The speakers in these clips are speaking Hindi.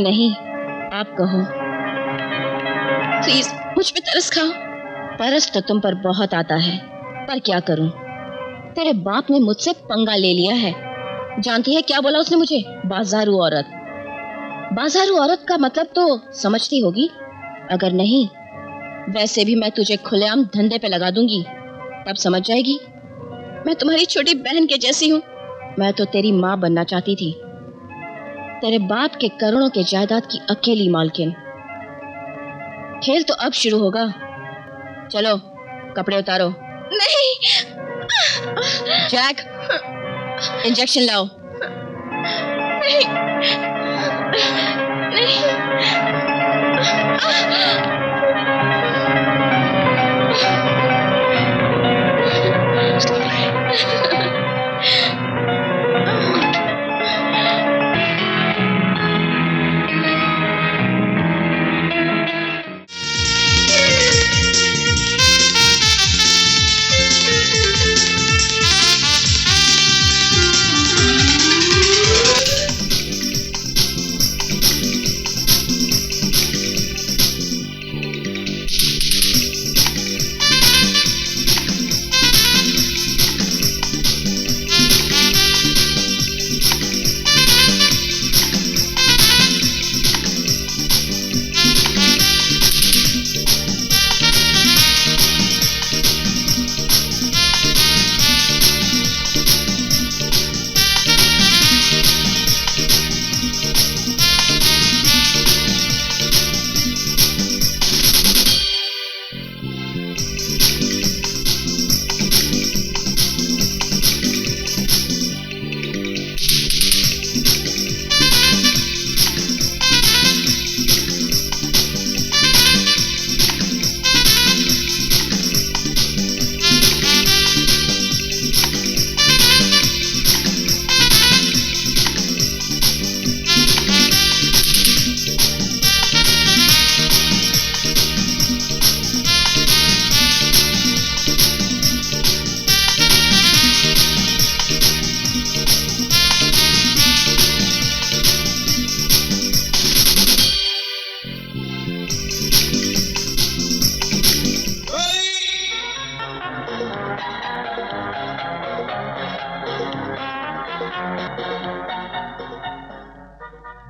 नहीं, आप कहो। प्लीज मुझ पे तरस खाओ। तरस तो तुम पर बहुत आता है, पर क्या करूं? तेरे बाप ने मुझसे पंगा ले लिया है। जानती है क्या बोला उसने मुझे? बाजारू औरत। बाजारू औरत का मतलब तो समझती होगी, अगर नहीं वैसे भी मैं तुझे खुलेआम धंधे पे लगा दूंगी, तब समझ जाएगी। मैं तुम्हारी छोटी बहन के जैसी हूँ। मैं तो तेरी माँ बनना चाहती थी, तेरे बाप के करोड़ों के जायदाद की अकेली मालकिन। खेल तो अब शुरू होगा। चलो कपड़े उतारो। नहीं। जैक, इंजेक्शन लाओ। नहीं, नहीं।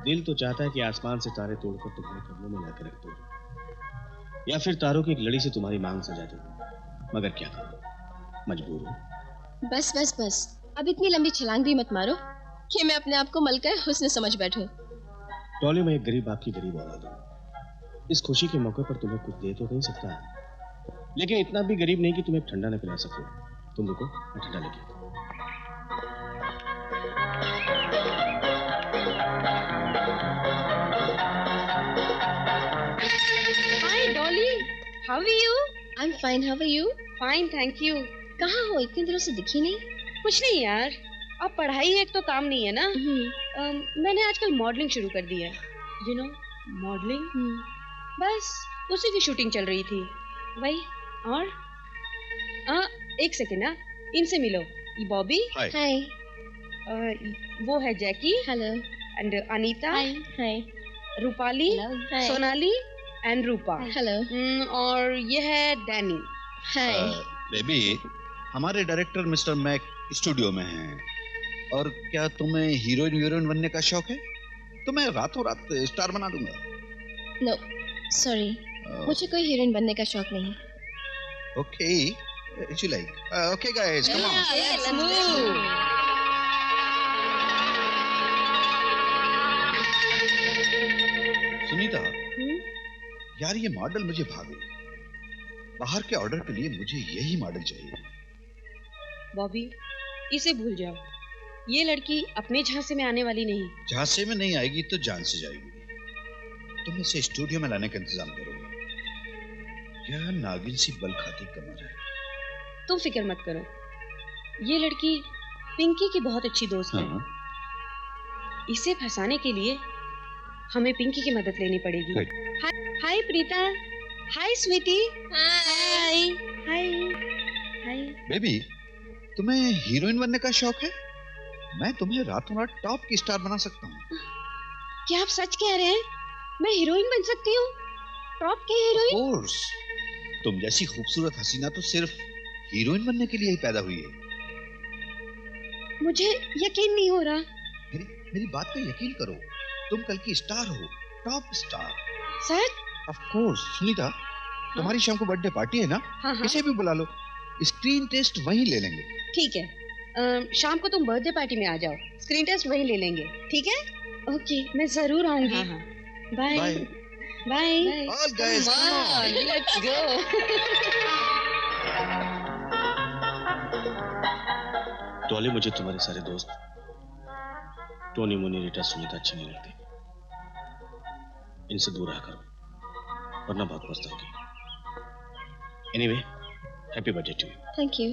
दिल तो चाहता है कि आसमान से तारे तोड़कर तुम्हारे कदमों में लाकर रख दूं, या फिर तारों की एक लड़ी से तुम्हारी मांग सजा दूं, मगर क्या करूं, मजबूर हूं। बस बस बस, अब इतनी लंबी छलांग भी मत मारो कि मैं अपने आप को मलका हुस्न समझ बैठूं। टॉली, मैं एक गरीब बाप की गरीब औलाद हूं। इस खुशी के मौके पर तुम्हें कुछ दे तो नहीं सकता, लेकिन इतना भी गरीब नहीं कि तुम्हें ठंडा न पिला सकूं। तुम रुको, मैं ठंडा लेके आता हूं। How are you? I'm fine. How are you? Fine, thank you. कहाँ हो? इतने दिनों से दिखी नहीं। कुछ नहीं यार, अब पढ़ाई एक तो काम नहीं है ना। मैंने आजकल मॉडलिंग शुरू कर दी है। You know, modelling. बस उसी की शूटिंग चल रही थी। वही। और एक सेकेंड ना, इनसे मिलो। ये बॉबी। हाय। वो है Jackie. Hello. And Anita. Hi. Rupali. Sonali and Rupa. Hello. और ये है डैनी। हाय। बेबी, हमारे डायरेक्टर मिस्टर मैक स्टूडियो में हैं, और क्या तुम्हें हीरोइन बनने का शौक है? तो मैं रातों रात स्टार बना दूंगा। नो, सॉरी, मुझे कोई हीरोइन बनने का शौक नहीं। Okay, if you like. Okay guys, come on. Let's move. Sunita, यार ये मॉडल मुझे भा गई। बाहर के ऑर्डर के लिए मुझे यही मॉडल चाहिए। बॉबी, इसे भूल जाओ। ये लड़की अपने झांसे में आने वाली नहीं। झांसे में नहीं आएगी तो जान से जाएगी। तुम इसे स्टूडियो में लाने का इंतजाम करो। यह नागिन सी बल खाती कमर है। तुम फिक्र मत करो, ये लड़की पिंकी की बहुत अच्छी दोस्त है। इसे फंसाने के लिए हमें पिंकी की मदद लेनी पड़ेगी। हाय प्रीता। हाय स्वीटी। हाय हाय हाय। बेबी, तुम्हें हीरोइन बनने का शौक है? मैं तुम्हें रातों रात टॉप की स्टार बना सकता हूँ। क्या आप सच कह रहे हैं? मैं हीरोइन बन सकती हूँ? टॉप की हीरोइन? कोर्स, तुम जैसी खूबसूरत हसीना तो सिर्फ हीरोइन बनने के लिए ही पैदा हुई है। मुझे यकीन नहीं हो रहा। मेरी बात पे यकीन करो, तुम कल की स्टार हो, top star. Such? Of course. Sunita, तुम्हारी शाम को बर्थडे पार्टी है ना? हाँ हाँ। किसे भी बुला लो, स्क्रीन टेस्ट वहीं ले लेंगे। ठीक है, शाम को तुम बर्थडे पार्टी में आ जाओ, स्क्रीन टेस्ट वहीं ले लेंगे, ठीक है? ओके, मैं जरूर आऊंगी। हाँ हाँ। Bye bye. All guys, come on, let's go. Dolly, मुझे तुम्हारे सारे दोस्त टोनी, मुनी, रीटा, सुनीता अच्छी नहीं लगती। इनसे दूर रहा करो वरना बहुत पछताओगी। Anyway, happy birthday to you. Thank you.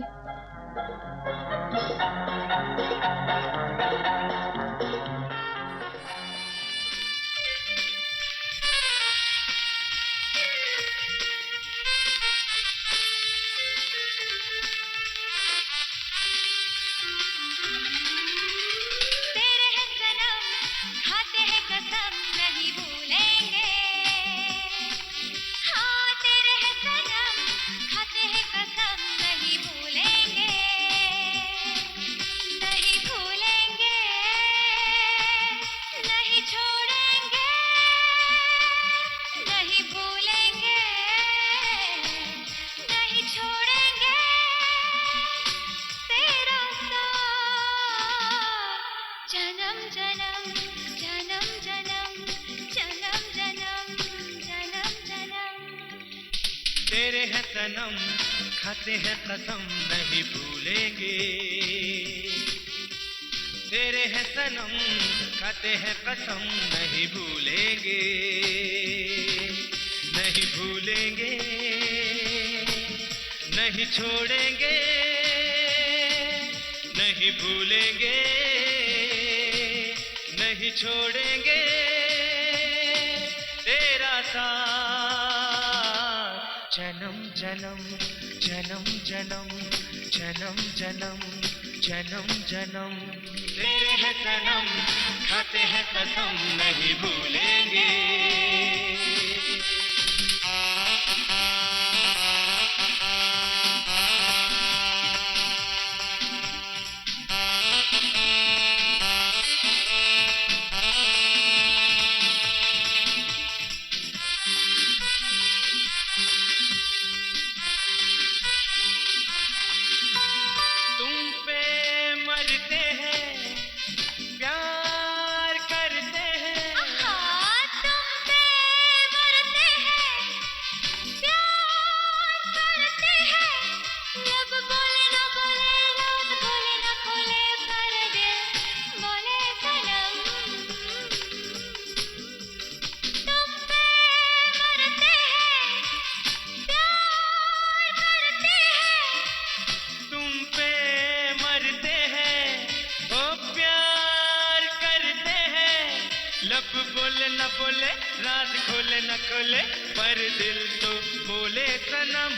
तेरे हैं सनम, खाते हैं कसम नहीं भूलेंगे। तेरे हैं सनम, खाते हैं कसम नहीं भूलेंगे। नहीं भूलेंगे, नहीं छोड़ेंगे। नहीं भूलेंगे, नहीं छोड़ेंगे तेरा साथ। जन्म जन्म जन्म जन्म जन्म जन्म जन्म जन्म। तेरे हैं सनम, खाते हैं कसम नहीं भूलेंगे। न बोले, रात खोले न खोले, पर दिल तो बोले सनम।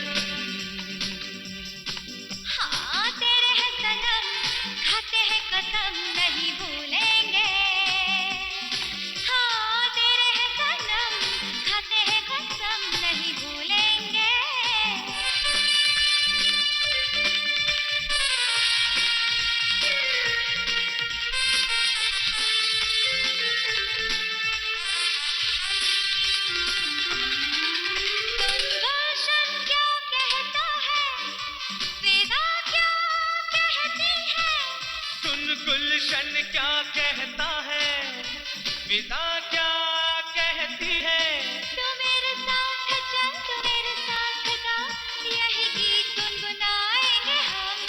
हाँ तेरे हैं सनम, खाते हैं कसम नहीं भूलेंगे। हाँ तेरे हैं सनम, खाते हैं कसम नहीं भूलेंगे। गुलशन क्या कहता है, विदा क्या कहती है। तू मेरे साथ चल, तू मेरे साथ गा, यही गीत गुनगुनाएंगे हम।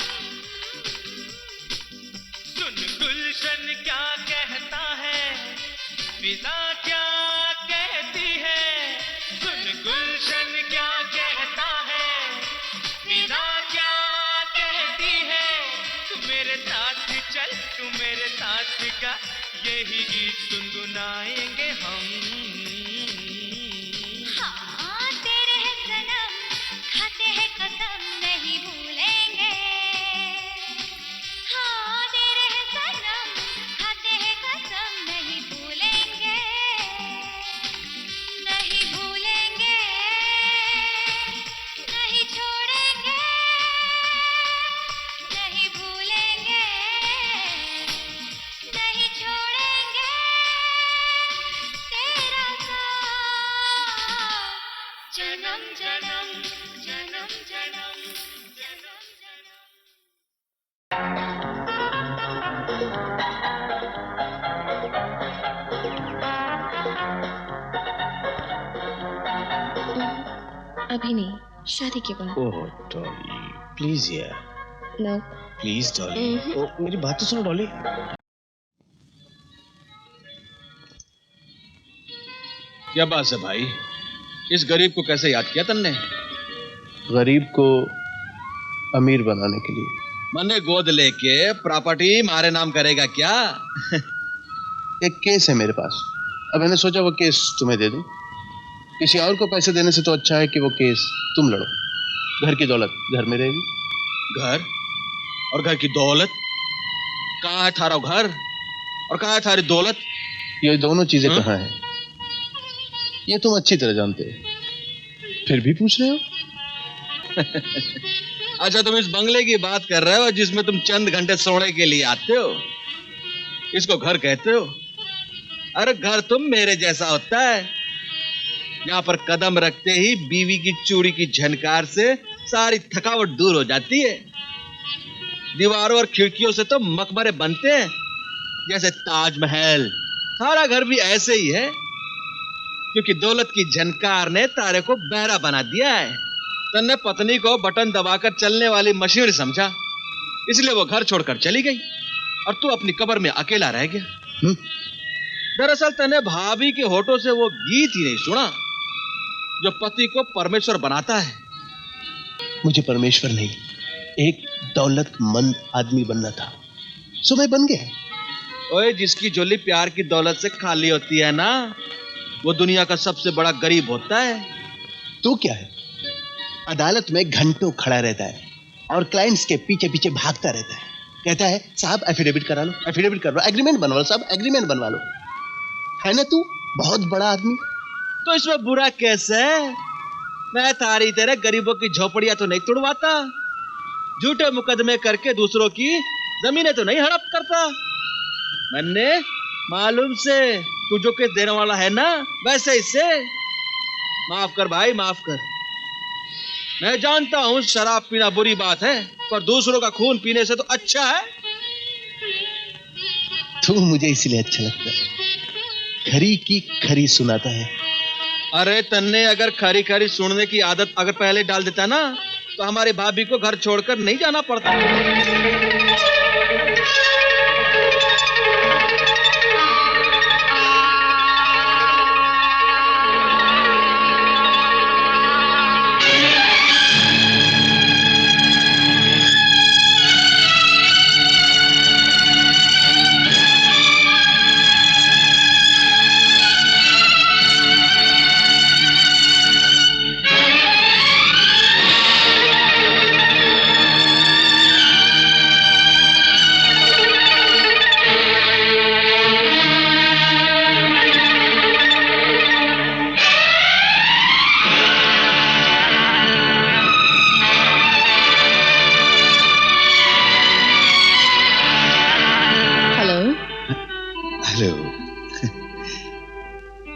सुन गुलशन क्या कहता है, विदा क्या कहती है। सुन गुलशन क्या कहता है, विदा क्या कहती है। तू मेरे साथ चल, तू मेरे साथ गा, यही गीत गुनगुनाएंगे हम। हाँ तेरे हैं सनम, खाते हैं कसम नहीं भूलेंगे। हाँ तेरे हैं सनम, खाते हैं कसम नहीं भूलेंगे। अभी नहीं, शादी के बाद। ओह डॉली, प्लीज यार, नो। प्लीज डॉली। ओ, मेरी बात तो सुनो डॉली। क्या बात है भाई, इस गरीब को कैसे याद किया तुमने? गरीब को अमीर बनाने के लिए। मने गोद लेके प्रॉपर्टी मारे नाम करेगा क्या? एक केस है मेरे पास, अब मैंने सोचा वो केस तुम्हें दे दूं। किसी और को पैसे देने से तो अच्छा है कि वो केस तुम लड़ो। घर की दौलत घर में रहेगी। घर और घर की दौलत? कहाँ है थारा घर और कहाँ है थारी दौलत? ये दोनों चीजें कहाँ हैं? ये तुम अच्छी तरह जानते हो, फिर भी पूछ रहे हो? अच्छा, तुम इस बंगले की बात कर रहे हो जिसमें तुम चंद घंटे सोने के लिए आते हो, इसको घर कहते हो? अरे घर तुम मेरे जैसा होता है, यहाँ पर कदम रखते ही बीवी की चूड़ी की झनकार से सारी थकावट दूर हो जाती है। दीवारों और खिड़कियों से तो मकबरे बनते हैं जैसे ताजमहल। सारा घर भी ऐसे ही है, क्योंकि दौलत की झनकार ने तारे को बहरा बना दिया है। तन्ने पत्नी को बटन दबाकर चलने वाली मशीन समझा, इसलिए वो घर छोड़कर चली गई और तू अपनी कब्र में अकेला रह गया। दरअसल तन्ने भाभी के होठों से वो गीत ही नहीं सुना जो पति को परमेश्वर बनाता है। मुझे परमेश्वर नहीं, एक दौलतमंद आदमी बनना था, सो मैं बन गया। ओए, जिसकी झोली प्यार की दौलत से खाली होती है ना, वो दुनिया का सबसे बड़ा गरीब होता है। तू क्या है, अदालत में घंटों खड़ा रहता है और क्लाइंट्स के पीछे पीछे भागता रहता है, कहता है साहब एफिडेविट करा लो, एफिडेविट करवा, एग्रीमेंट बनवा लो साहब, एग्रीमेंट बनवा लो। है ना तू बहुत बड़ा आदमी? तो इसमें बुरा कैसे? मैं तारी तेरे गरीबों की झोपड़ियां तो नहीं तुड़वाता, झूठे मुकदमे करके दूसरों की जमीनें तो नहीं हड़प करता। मैंने मालूम से तू जो केस देने वाला है ना, वैसे इससे माफ कर भाई, माफ कर। मैं जानता हूं शराब पीना बुरी बात है, पर दूसरों का खून पीने से तो अच्छा है। तू मुझे इसलिए अच्छा लगता है, खरी की खरी सुनाता है। अरे तन्ने अगर खरी खरी सुनने की आदत अगर पहले डाल देता ना, तो हमारी भाभी को घर छोड़कर नहीं जाना पड़ता।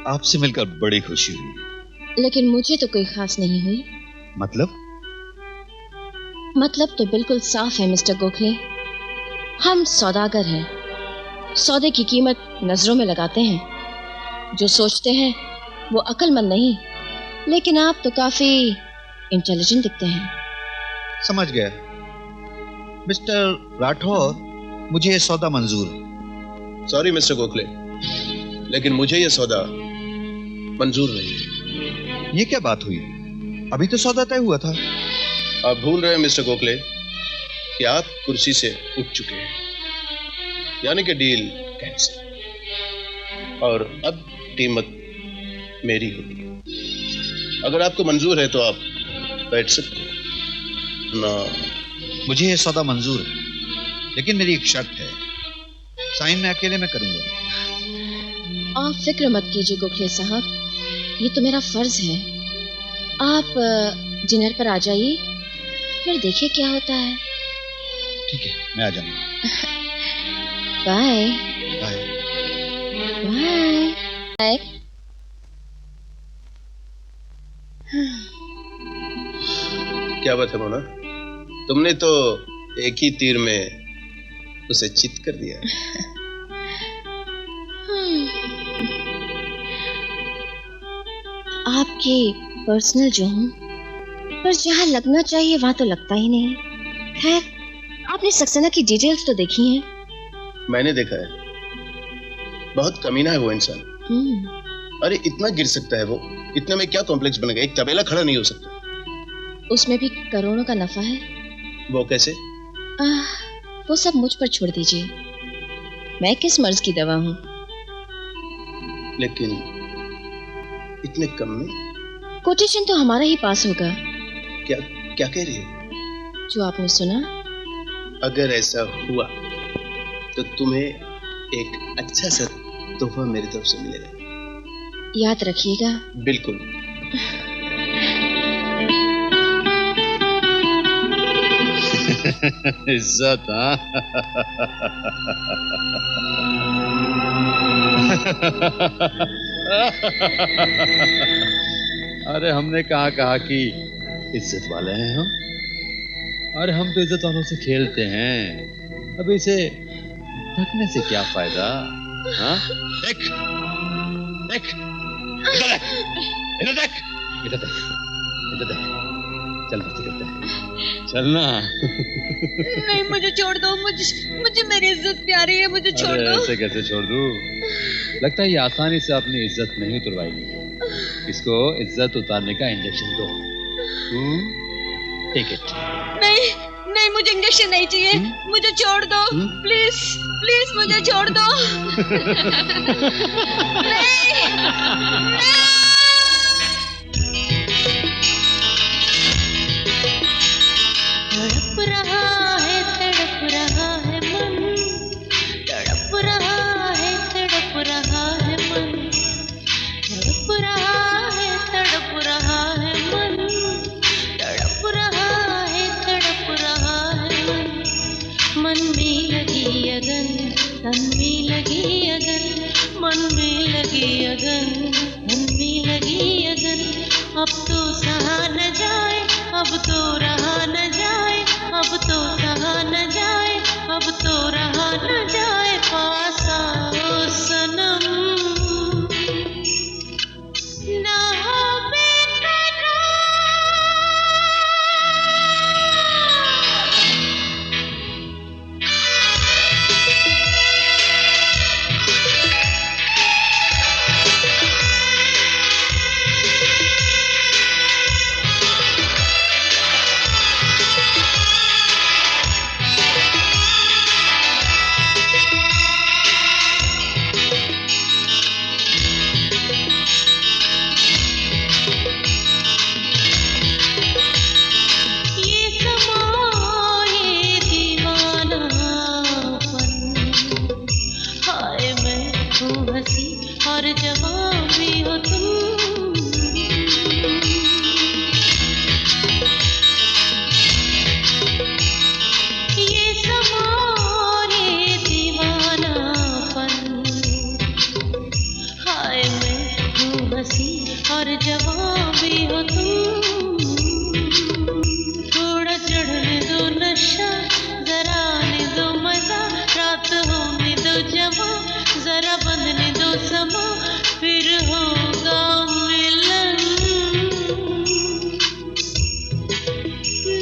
आपसे मिलकर बड़ी खुशी हुई। लेकिन मुझे तो कोई खास नहीं हुई। मतलब तो बिल्कुल साफ है मिस्टर गोखले, हम सौदागर हैं। सौदे की कीमत नजरों में लगाते हैं। जो सोचते हैं वो अक्लमंद नहीं, लेकिन आप तो काफी इंटेलिजेंट दिखते हैं। समझ गया मिस्टर राठौर, मुझे ये सौदा मंजूर है। सॉरी मिस्टर गोखले, लेकिन मुझे ये सौदा मंजूर नहीं है। ये क्या बात हुई? अभी तो सौदा तय हुआ था। आप भूल रहे हैं मिस्टर गोखले कि आप कुर्सी से उठ चुके हैं, यानी कि डील कैंसिल, और अब कीमत मेरी होगी। अगर आपको मंजूर है तो आप बैठ सकते हैं ना। मुझे ये सौदा मंजूर है, लेकिन मेरी एक शर्त है, साइन मैं अकेले में करूंगा। आप फिक्र मत कीजिए गोखले साहब, ये तो मेरा फर्ज है। आप डिनर पर आ जाइए, फिर देखिए क्या होता है। ठीक है, मैं आ जाऊंगा। Bye bye bye bye. क्या बात है मोना, तुमने तो एक ही तीर में उसे चित कर दिया। आपकी पर्सनल जो हूँ पर जहाँ लगना चाहिए वहाँ तो लगता ही नहीं। खैर, आपने सक्सेना की डिटेल्स तो देखी हैं? मैंने देखा है, बहुत कमीना है वो इंसान। अरे इतना गिर सकता है वो, इतने में क्या कॉम्प्लेक्स बन गया, एक तबेला खड़ा नहीं हो सकता। उसमें भी करोड़ों का नफा है। वो कैसे? वो सब मुझ पर छोड़ दीजिए, मैं किस मर्ज की दवा हूँ। लेकिन इतने कम में? कोटेशन तो हमारा ही पास होगा। क्या क्या कह रही हो? जो आपने सुना। अगर ऐसा हुआ तो तुम्हें एक अच्छा सा तोहफा मेरी तरफ से मिलेगा, याद रखिएगा। बिल्कुल। इज्जत, हाँ? अरे हमने कहा कि इज्जत वाले हैं हम। अरे हम तो इज्जत वालों से खेलते हैं, अब इसे ढकने से क्या फायदा? हाँ? देख, देख, इधर देख, इधर देख, इधर देख, इधर देख। चल मस्ती करते हैं, चलना। नहीं, मुझे छोड़ दो, मुझे मेरी इज्जत प्यारी है, मुझे छोड़ दो। ऐसे कैसे छोड़ दूं? लगता है ये आसानी से अपनी इज्जत नहीं उतरवाएगी। इसको इज्जत उतारने का इंजेक्शन दो। Take it. नहीं नहीं, मुझे इंजेक्शन नहीं चाहिए, मुझे छोड़ दो, प्लीज प्लीज मुझे छोड़ दो। नहीं, नहीं। तड़प रहा है मन, तड़प रहा है मन, तड़प रहा है मन, तड़प रहा है मन, तड़प रहा है मन। मन में लगी अगन, तन में लगी अगन, मन में लगी अगन, तन में लगी अगन। अब तो सहा न जाए, अब तो रहा न जाए, अब तो सहा न जाए, अब तो रहा न जाए। पास आओ सनम, ना हो बेकरार। और जवां भी हो तुम। ये समारे दीवानापन, हाय मैं हूँ हंसी और जवां भी हो तुम। थोड़ा चढ़ने दो नशा, जरा आने दो मजा, रात होने दो जवां, जरा बंधने दो समा, फिर होगा मिलन।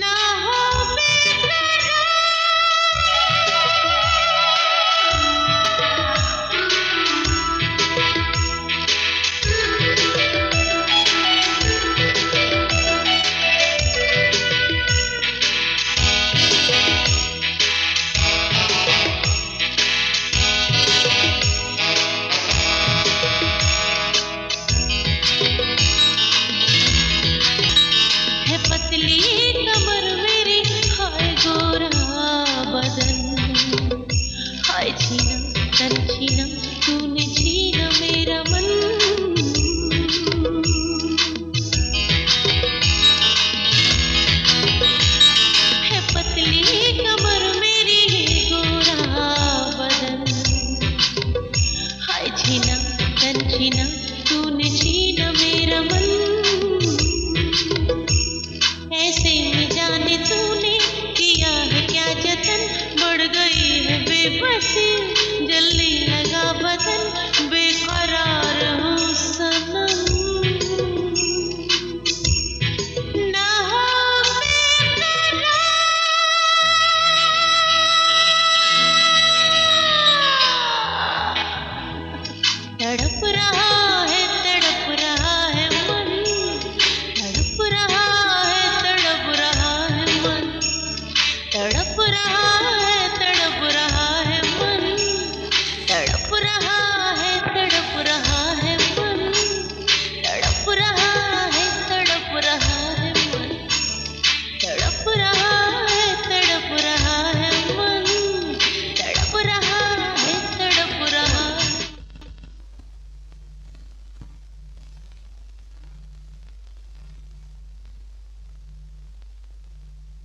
ना हो है पतली कमर मेरी, हाय गोरा बदन, हाय छीना तन छीना, तूने छीना मेरा मन। है पतली कमर मेरी, गोरा बदन, हाय छीना तन छीना, तूने छीना मेरा मन। ऐसे में जाने तूने किया है क्या जतन, बढ़ गई है बेबसी, जलने लगा बदन, बेकरार हूँ सनम। ना हो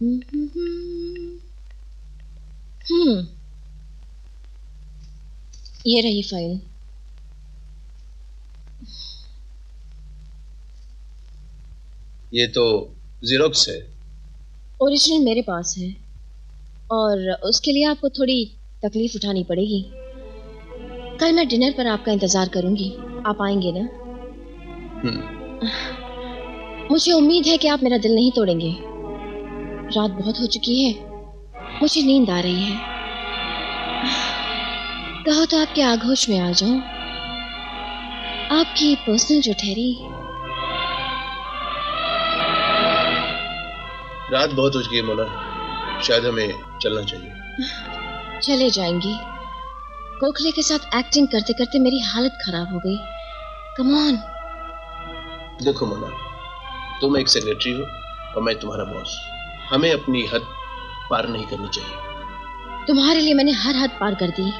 ये रही फाइल। ये तो ज़ेरॉक्स है। ओरिजिनल मेरे पास है और उसके लिए आपको थोड़ी तकलीफ उठानी पड़ेगी। कल मैं डिनर पर आपका इंतजार करूंगी, आप आएंगे ना? मुझे उम्मीद है कि आप मेरा दिल नहीं तोड़ेंगे। रात बहुत हो चुकी है, मुझे नींद आ रही है। कहो तो आपके आगोश में आ जाऊं, आपकी पर्सनल जो ठहरी। रात बहुत हो चुकी है मोना, शायद हमें चलना चाहिए। चले जाएंगी। गोखले के साथ एक्टिंग करते करते मेरी हालत खराब हो गई। Come on. देखो मोना, तुम एक सेक्रेटरी हो और मैं तुम्हारा बॉस। हमें अपनी हद पार नहीं करनी चाहिए। तुम्हारे लिए मैंने हर हद पार कर दी,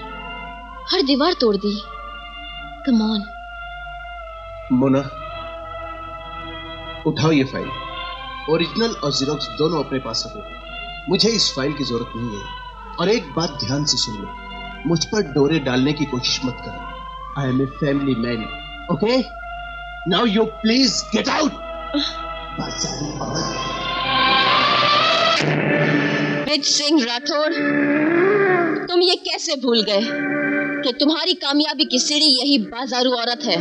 हर दीवार तोड़ दी। Come on. मोना, उठाओ ये फाइल। ओरिजिनल और ज़ेरॉक्स दोनों अपने पास रखो। मुझे इस फाइल की जरूरत नहीं है। और एक बात ध्यान से सुन लो, मुझ पर डोरे डालने की कोशिश मत करो। I am a family man, okay? Now you please get out. Brij Singh Rathore, तुम ये कैसे भूल गए कि तुम्हारी कामयाबी की सीढ़ी यही बाजारू औरत है?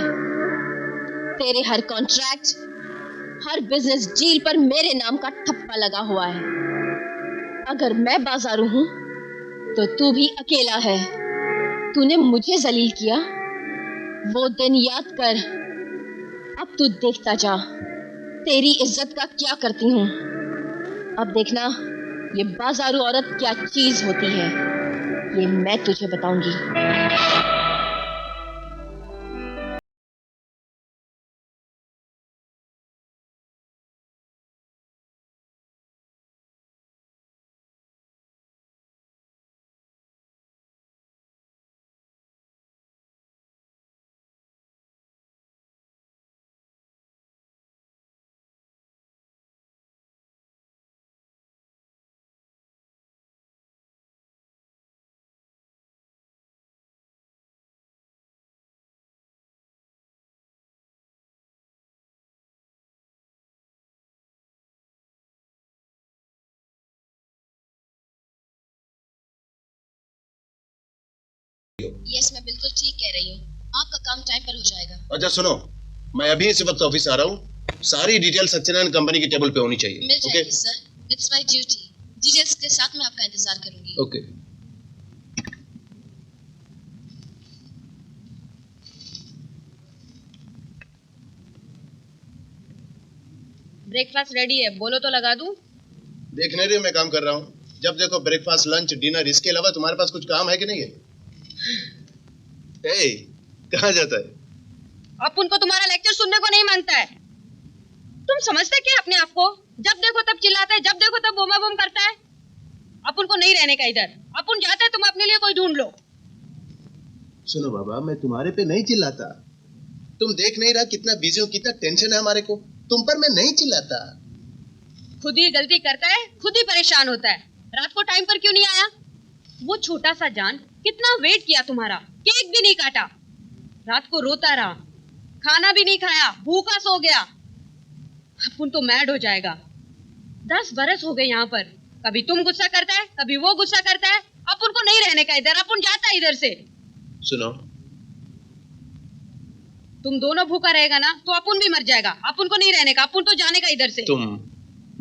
तेरे हर कॉन्ट्रैक्ट, हर बिजनेस डील पर मेरे नाम का ठप्पा लगा हुआ है। अगर मैं बाजारू हूं तो तू भी अकेला है। तूने मुझे जलील किया, वो दिन याद कर। अब तू देखता जा तेरी इज्जत का क्या करती हूं। अब देखना ये बाजारू औरत क्या चीज होती है, ये मैं तुझे बताऊंगी। यस, मैं बिल्कुल ठीक कह रही हूँ। आपका काम टाइम पर हो जाएगा। अच्छा सुनो, मैं अभी इस वक्त ऑफिस आ रहा हूँ। सारी डिटेल सत्यनारायण कंपनी की टेबल पे होनी चाहिए। मिल जाएगी sir, it's my duty. Details के साथ मैं आपका इंतजार करूंगी। ओके। ब्रेकफास्ट रेडी है, बोलो तो लगा दूं। देखने रहे, मैं काम कर रहा हूँ। जब देखो ब्रेकफास्ट, लंच, डिनर, इसके अलावा तुम्हारे पास कुछ काम है कि नहीं है? ए, कहाँ जाता है? अपन को तुम्हारा लेक्चर सुनने को नहीं मांगता है। तुम समझते क्या अपने आप को? जब देखो तब चिल्लाता है, जब देखो तब बोमा बोम करता है। अपन को नहीं रहने का इधर। अपन जाते हैं, तुम अपने लिए कोई ढूंढ लो। सुनो बाबा, मैं तुम्हारे पे नहीं चिल्लाता। तुम देख नहीं रहा कितना बिजी हो, कितना टेंशन है हमारे को। तुम पर मैं नहीं चिल्लाता। खुद ही गलती करता है, खुद ही परेशान होता है। रात को टाइम पर क्यों नहीं आया? वो छोटा सा जान कितना वेट किया तुम्हारा, केक भी नहीं काटा। रात को रोता रहा, खाना भी नहीं खाया, भूखा सो गया। अपन तो मैड हो जाएगा। 10 बरस हो गए यहाँ पर। कभी तुम गुस्सा करता है, कभी वो गुस्सा करता है। अपन को नहीं रहने का इधर, अपन जाता है इधर से। सुनो, तुम दोनों भूखा रहेगा ना तो अपन भी मर जाएगा। अपन को नहीं रहने का, अपन तो जाने का इधर से। तुम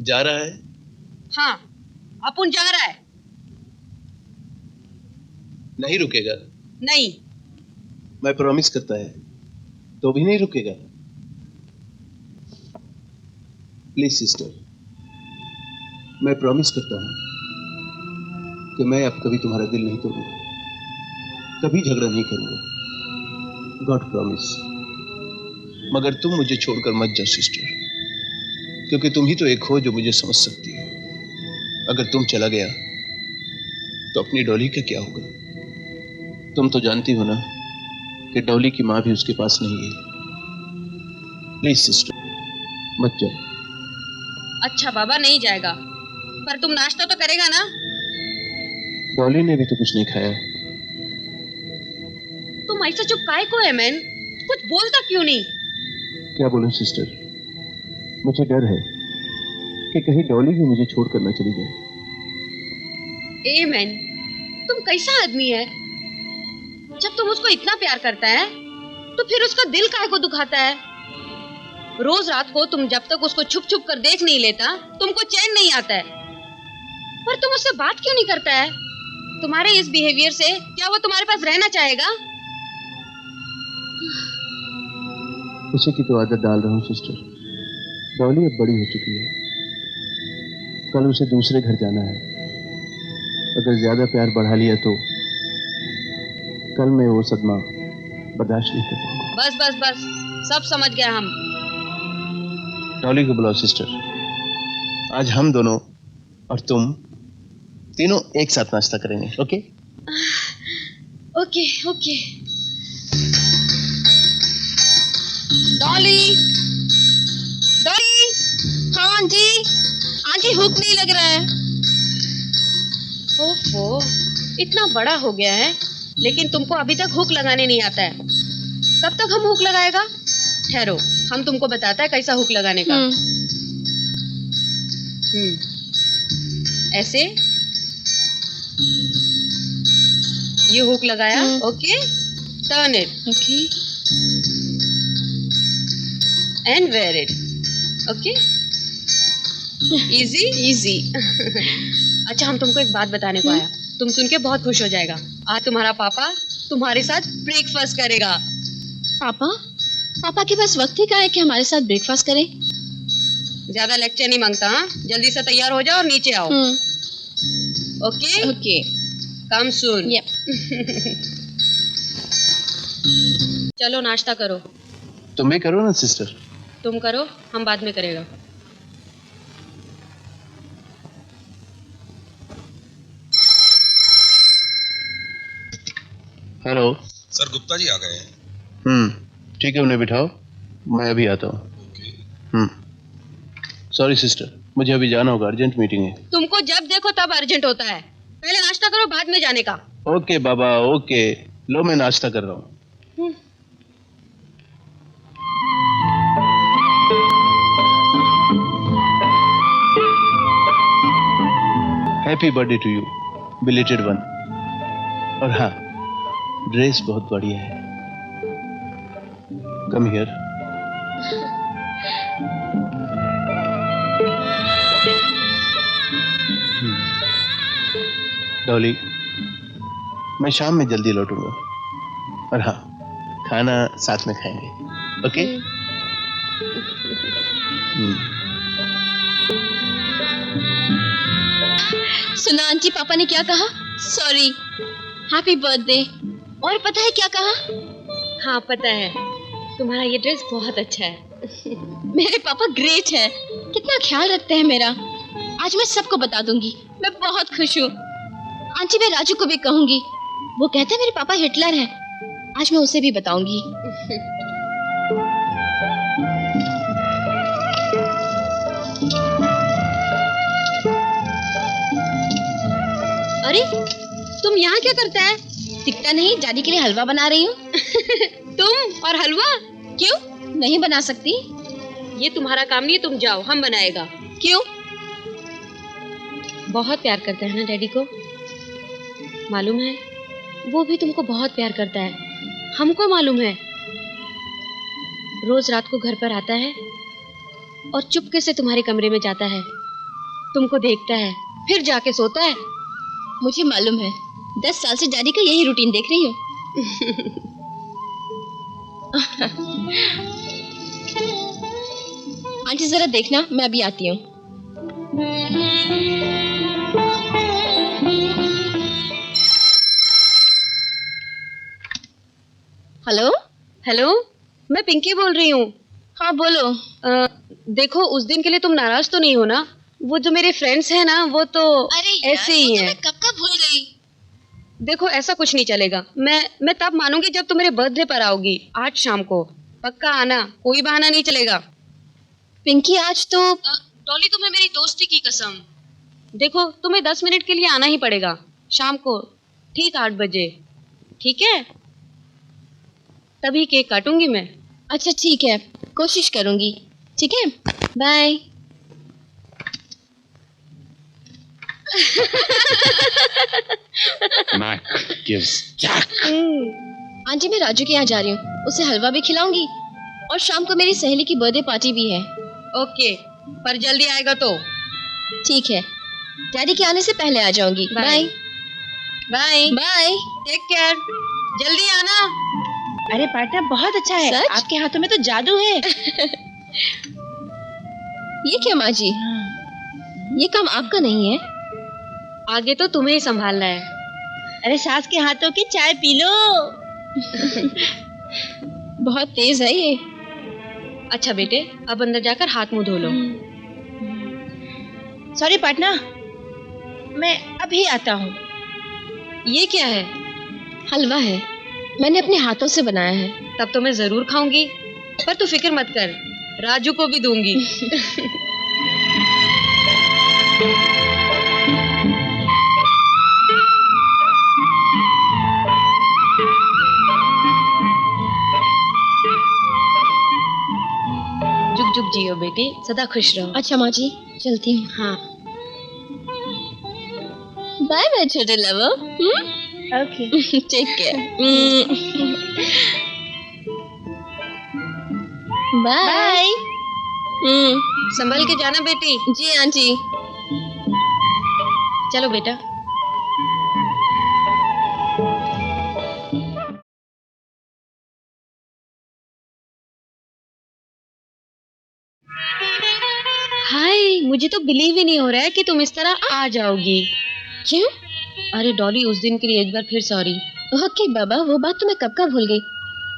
जा रहा है? हाँ, अपन जा रहा है। नहीं रुकेगा? नहीं। मैं प्रॉमिस करता है तो भी नहीं रुकेगा? प्लीज सिस्टर, मैं प्रॉमिस करता हूं कि मैं अब कभी तुम्हारा दिल नहीं तोड़ूंगा, कभी झगड़ा नहीं करूंगा। God promise. मगर तुम मुझे छोड़कर मत जाओ सिस्टर, क्योंकि तुम ही तो एक हो जो मुझे समझ सकती है। अगर तुम चला गया तो अपनी डॉली का क्या होगा? तुम तो जानती हो ना कि डॉली की माँ भी उसके पास नहीं है। प्लीज सिस्टर, मत जाओ। अच्छा बाबा, नहीं जाएगा। पर तुम नाश्ता तो करेगा ना? डॉली ने भी तो कुछ नहीं खाया। तुम ऐसा चुप काहे को है मैन? कुछ बोलता क्यों नहीं? क्या बोलूं सिस्टर, मुझे डर है कि कहीं डॉली भी मुझे छोड़कर न चली जाए। ए मैन, तुम कैसा आदमी है? जब तुम उसको इतना प्यार करता है तो फिर उसका दिल काहे को दुखाता है? रोज रात को तुम जब तक उसको छुप छुप कर देख नहीं लेता तुमको चैन नहीं आता है। पर तुम उससे बात क्यों नहीं करता है? तुम्हारे इस बिहेवियर से क्या वो तुम्हारे पास रहना चाहेगा? उसी की तो आदत डाल रहा हूँ सिस्टर। डॉली अब बड़ी हो चुकी है, कल उसे दूसरे घर जाना है। अगर ज्यादा प्यार बढ़ा लिया तो कल मैं वो सदमा बर्दाश्त नहीं कर पाऊंगा। बस बस बस, सब समझ गए हम। डॉली को बुलाओ सिस्टर। आज हम दोनों और तुम तीनों एक साथ नाश्ता करेंगे। Okay okay okay. Dolly, Dolly. हाँ आंटी, आंटी हुक नहीं लग रहा है। ओफो, इतना बड़ा हो गया है लेकिन तुमको अभी तक हुक लगाने नहीं आता है। कब तक हम हुक लगाएगा? ठहरो, हम तुमको बताता है कैसा हुक लगाने का। ऐसे ये हुक लगाया। Okay, turn it okay and wear it. Okay, easy easy. अच्छा, हम तुमको एक बात बताने को आया, तुम सुन के बहुत खुश हो जाएगा। आज तुम्हारा पापा तुम्हारे साथ ब्रेकफास्ट करेगा। पापा? पापा के पास वक्त ही कहाँ है कि हमारे साथ ब्रेकफास्ट करें? ज्यादा लेक्चर नहीं मांगता। हाँ, जल्दी से तैयार हो जाओ और नीचे आओ। ओके ओके, कम सून। यप। चलो नाश्ता करो। तुम भी करो ना सिस्टर। तुम करो, हम बाद में करेगा। हेलो सर, गुप्ता जी आ गए हैं। ठीक है, उन्हें बिठाओ, मैं अभी आता हूँ। सॉरी सिस्टर, मुझे अभी जाना होगा, अर्जेंट मीटिंग है। तुमको जब देखो तब अर्जेंट होता है। पहले नाश्ता करो, बाद में जाने का। ओके बाबा, ओके। लो, मैं नाश्ता कर रहा हूँ। Happy birthday to you, belated one. और हाँ, ड्रेस बहुत बढ़िया है। Come here. डॉली, मैं शाम में जल्दी लौटूंगा। और हाँ, खाना साथ में खाएंगे। ओके? सुना आंटी, पापा ने क्या कहा? Sorry, happy birthday. और पता है क्या कहा? हाँ पता है, तुम्हारा ये ड्रेस बहुत अच्छा है। मेरे पापा ग्रेट है, कितना ख्याल रखते हैं मेरा। आज मैं सबको बता दूंगी, मैं बहुत खुश हूँ। आंटी, मैं राजू को भी कहूंगी। वो कहता है मेरे पापा हिटलर हैं। आज मैं उसे भी बताऊंगी। अरे, तुम यहाँ क्या करता है? दिखता नहीं, दादी के लिए हलवा बना रही हूँ। तुम और हलवा? क्यों नहीं बना सकती? ये तुम्हारा काम नहीं, तुम जाओ, हम बनाएगा। क्यों? बहुत प्यार करता है ना डैडी को, मालूम है? वो भी तुमको बहुत प्यार करता है, हमको मालूम है। रोज रात को घर पर आता है और चुपके से तुम्हारे कमरे में जाता है, तुमको देखता है, फिर जाके सोता है। मुझे मालूम है, 10 साल से डैडी का यही रूटीन देख रही हूँ। आंटी जरा देखना, मैं अभी आती हूँ। हेलो हेलो, मैं पिंकी बोल रही हूँ। हाँ बोलो। देखो, उस दिन के लिए तुम नाराज तो नहीं हो ना? वो जो मेरे फ्रेंड्स हैं ना, वो तो ऐसे ही हैं। कब कब भूल गई। देखो, ऐसा कुछ नहीं चलेगा। मैं तब मानूंगी जब तुम मेरे बर्थडे पर आओगी, आज शाम को। पक्का आना, कोई बहाना नहीं चलेगा। पिंकी, आज तो डॉली, तुम्हें मेरी दोस्ती की कसम। देखो तुम्हें 10 मिनट के लिए आना ही पड़ेगा, शाम को ठीक 8 बजे, ठीक है? तभी केक काटूंगी मैं। अच्छा ठीक है, कोशिश करूंगी। ठीक है, बाय। आंटी मैं राजू के यहाँ जा रही हूँ, उसे हलवा भी खिलाऊंगी और शाम को मेरी सहेली की बर्थडे पार्टी भी है। ओके, पर जल्दी आएगा तो। ठीक है, डैडी के आने से पहले आ जाऊंगी। Bye bye bye, take care, जल्दी आना। अरे पार्टनर बहुत अच्छा है, सच? आपके हाथों में तो जादू है। ये क्या माँ जी, ये काम आपका नहीं है। आगे तो तुम्हें ही संभालना है। अरे सास के हाथों की चाय पी लो। बहुत तेज है ये। अच्छा बेटे, अब अंदर जाकर हाथ मुंह धो लो। सॉरी पार्टनर, मैं अभी आता हूँ। ये क्या है? हलवा है, मैंने अपने हाथों से बनाया है। तब तो मैं जरूर खाऊंगी, पर तू फिक्र मत कर, राजू को भी दूंगी। जुग जुग जियो बेटी, सदा खुश रहो। अच्छा माँ जी, चलती हूँ। हाँ, बाय बाय छोटे lover. Okay. Take care. Bye. संभल के जाना बेटी। जी आंटी। चलो बेटा। हाय, मुझे तो बिलीव ही नहीं हो रहा है कि तुम इस तरह आ जाओगी। क्यों? अरे डॉली, उस दिन के लिए एक बार फिर सॉरी। ओके बाबा, वो बात तो मैं कब का भूल गई।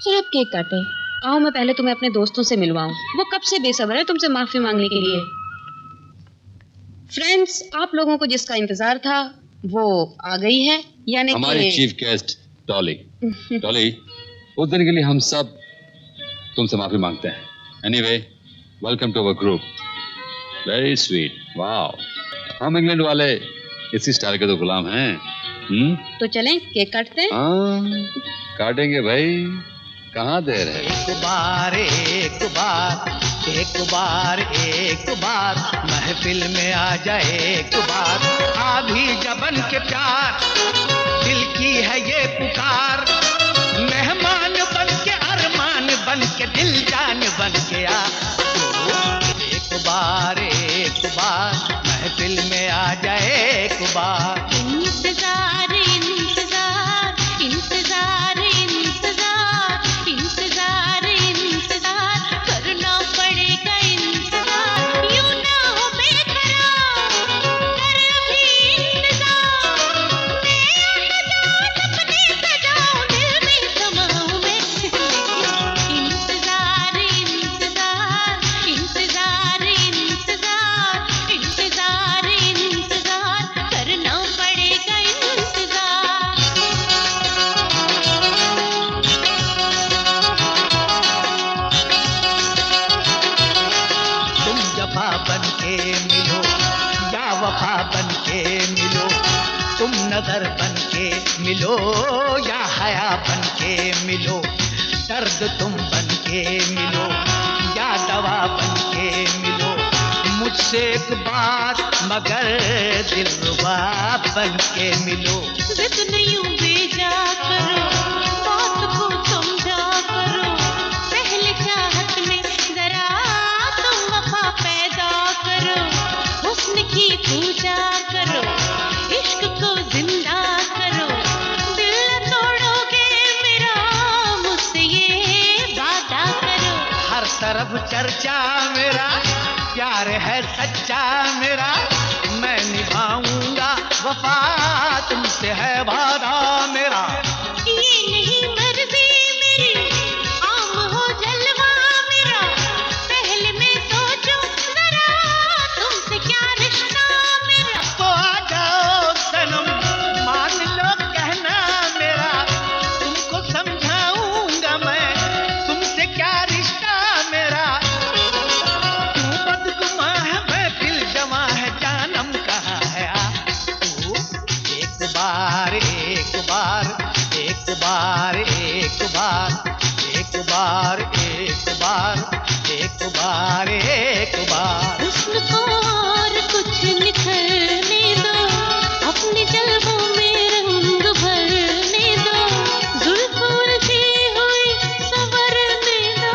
चलो अब केक काटें। आओ मैं पहले तुम्हें अपने दोस्तों से मिलवाऊं, वो कब से बेसब्र है तुमसे माफी मांगने के लिए। फ्रेंड्स, आप लोगों को जिसका इंतजार था वो आ गई है, यानी हमारी चीफ गेस्ट डॉली। डॉली, उस दिन के लिए हम सब तुमसे माफी मांगते हैं। Anyway, welcome to our group. Very sweet, wow. हम इंग्लैंड वाले इसी स्टाइल के तो गुलाम हैं। तो चलें केक काटते हैं। हाँ, काटेंगे भाई, कहाँ देर है। एक बार एक बार महफिल में आ जाए एक बार, आधी जबन के प्यार, दिल की है ये पुकार, मेहमान बन के अरमान बन के दिल जान बन के आ। एक बार महफिल में आ जाए एक बार। इंतजार इंतजार इंतजार इंतजार इंतजार इंतजार करना पड़ेगा इंतजार, यूं ना हो बेकरार, कर अभी इंतजार। मैं अपने सजाऊं, दिल में समाऊं मैं। इंतजार इंतजार इंतजार इंतजार इंतजार इंतजार करना पड़ेगा इंतजार। तुम जफा बन के मिलो या वफा बन के मिलो, तुम नजर बन के मिलो या हया बन के मिलो, दर्द तुम बन के मिलो या दवा बन के मिलो, मुझसे एक बात मगर दिलरुबा बन के मिलो। जिद यूं बेजा करो, बात को समझा करो, पहले चाहत में जरा तुम वफा पैदा करो, हुस्न की पूजा करो, इश्क को जिंदा करो, दिल न तोड़ोगे मेरा, मुझसे ये वादा करो। हर तरफ चर्चा मेरा, प्यार है सच्चा मेरा, मैं निभाऊंगा वफा तुमसे है वादा मेरा। ये नहीं मर्जी मेरी, आम हो जलवा मेरा, पहले मैं सोचूं जरा तुमसे क्या रिश्ता मेरा। तो आ जाओ सनम, मान लो कहना मेरा, तुमको समझाऊंगा मैं तुमसे क्या रिश्ता मेरा। तू बदगुमा है, मैं दिल जमा है, जानम कहाँ है एक बार एक बार एक बार एक बार एक बार एक बार। हुस्न को और कुछ निखरने दो, अपने जल्बों में रंग भरने दो, जुल्फ उलझी हुई संवरने दो,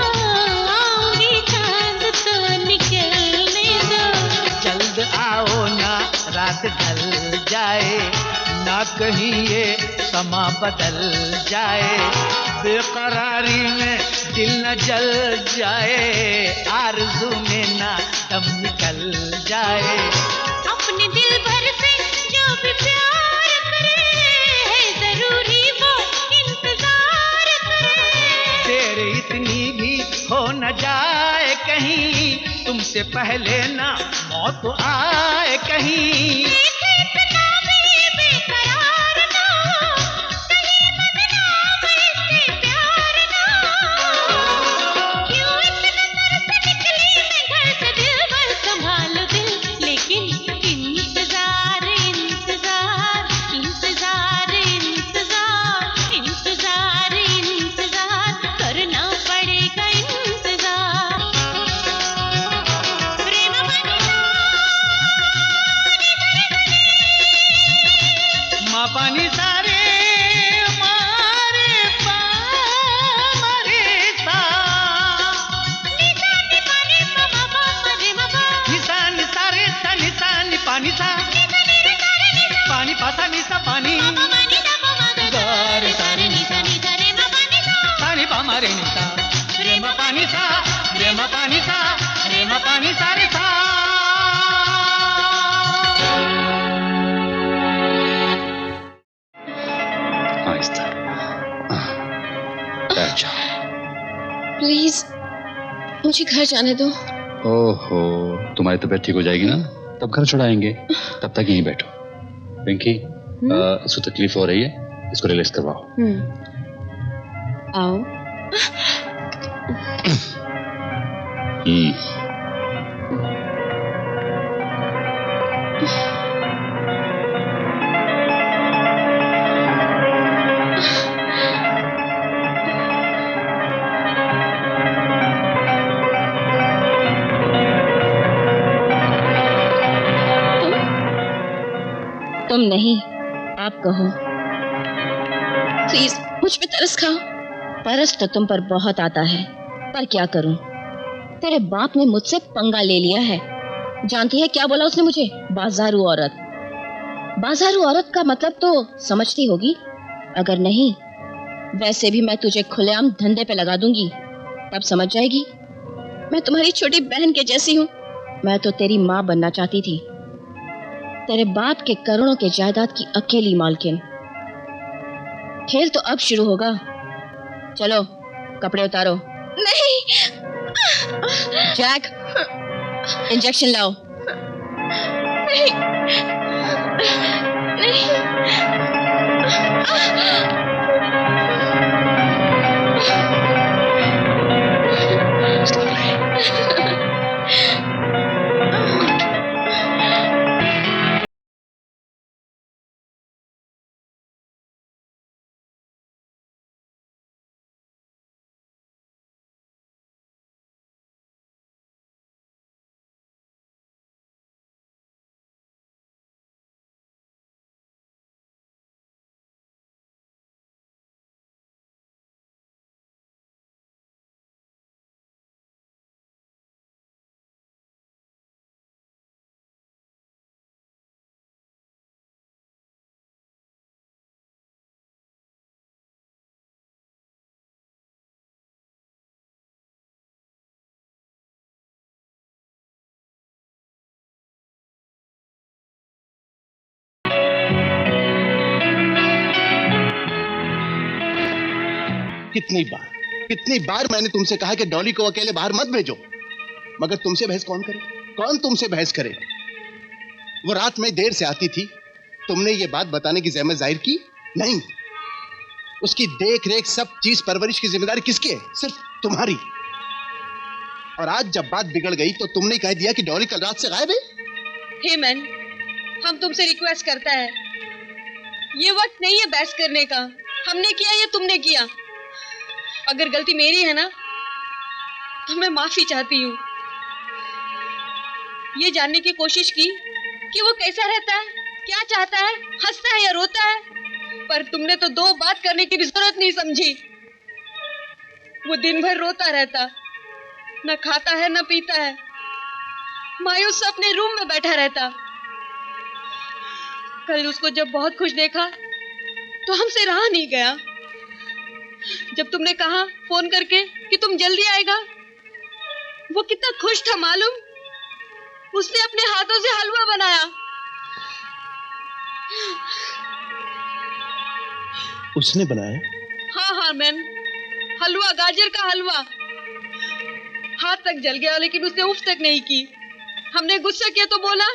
आऊंगी चांद तो निकलने दो। जल्द आओ ना रात ढल जाए, ना कहीं ये समा बदल जाए, बेकरारी में दिल न जल जाए, आरज़ू में ना दम निकल जाए। अपने दिल भर से जो भी प्यार करे, है जरूरी वो इंतजार करे। तेरे इतनी भी हो न जाए कहीं, तुमसे पहले ना मौत आए कहीं। पानी सारे मारे पा मारे सा, निशान सारे सा निशान पानी सा, पानी पासा निशा पानी गारे सारे निशा पानी पा मारे निशा, प्रेम पानी सा प्रेम पानी सा प्रेम पानी सारे सा। प्लीज मुझे घर जाने दो। ओहो, तुम्हारी तबीयत ठीक हो जाएगी ना तब घर छुड़ाएंगे, तब तक यहीं बैठो। पिंकी, इसको तकलीफ हो रही है, इसको रिलैक्स करवाओ। आओ। तुम नहीं, आप कहो। प्लीज मुझ पे तरस खाओ। तरस तो तुम पर बहुत आता है, पर क्या करूं? तेरे बाप ने मुझसे पंगा ले लिया है। जानती है क्या बोला उसने मुझे? बाजारू औरत। बाजारू औरत का मतलब तो समझती होगी, अगर नहीं वैसे भी मैं तुझे खुलेआम धंधे पे लगा दूंगी, तब समझ जाएगी। मैं तुम्हारी छोटी बहन के जैसी हूँ। मैं तो तेरी माँ बनना चाहती थी, तेरे बाप के करोड़ों के जायदाद की अकेली मालकिन। खेल तो अब शुरू होगा। चलो कपड़े उतारो। नहीं। जैक, इंजेक्शन लाओ। नहीं, नहीं। कितनी बार मैंने तुमसे कहा कि डॉली को अकेले बाहर मत भेजो, मगर तुमसे बहस कौन करे? कौन तुमसे बहस करे? वो रात में देर से आती थी, तुमने ये बात बताने की जहमत जाहिर की नहीं। उसकी देख रेख सब चीज परवरिश की जिम्मेदारी किसकी है? सिर्फ तुम्हारी। और आज जब बात बिगड़ गई तो तुमने कह दिया कि डॉली कल रात से गायब है। हेमन, हम तुमसे रिक्वेस्ट करता है, ये वक्त नहीं है बहस करने का। हमने किया या तुमने किया? अगर गलती मेरी है ना तो मैं माफी चाहती हूँ। ये जानने की कोशिश की कि वो कैसा रहता है, क्या चाहता है, हंसता है या रोता है, पर तुमने तो दो बात करने की भी जरूरत नहीं समझी। वो दिन भर रोता रहता, न खाता है न पीता है, मायूस अपने रूम में बैठा रहता। कल उसको जब बहुत खुश देखा तो हमसे रहा नहीं गया। जब तुमने कहा फोन करके कि तुम जल्दी आएगा, वो कितना खुश था मालूम। उसने अपने हाथों से हलवा बनाया। उसने बनाया? हाँ हाँ मैन, हलवा, गाजर का हलवा। हाथ तक जल गया लेकिन उसने उफ तक नहीं की। हमने गुस्सा किया तो बोला,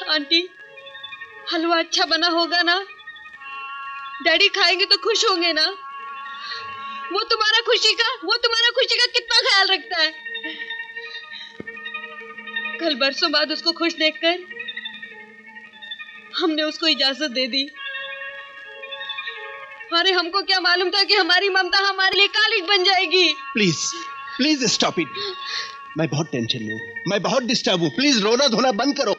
आंटी हलवा अच्छा बना होगा ना, डैडी खाएंगे तो खुश होंगे ना। वो तुम्हारा खुशी का कितना ख्याल रखता है। कल बरसों बाद उसको खुश देखकर हमने उसको इजाजत दे दी। अरे हमको क्या मालूम था कि हमारी ममता हमारे लिए कालिक बन जाएगी। Please please stop it. मैं बहुत टेंशन में हूँ, मैं बहुत डिस्टर्ब हूँ। प्लीज रोना धोना बंद करो।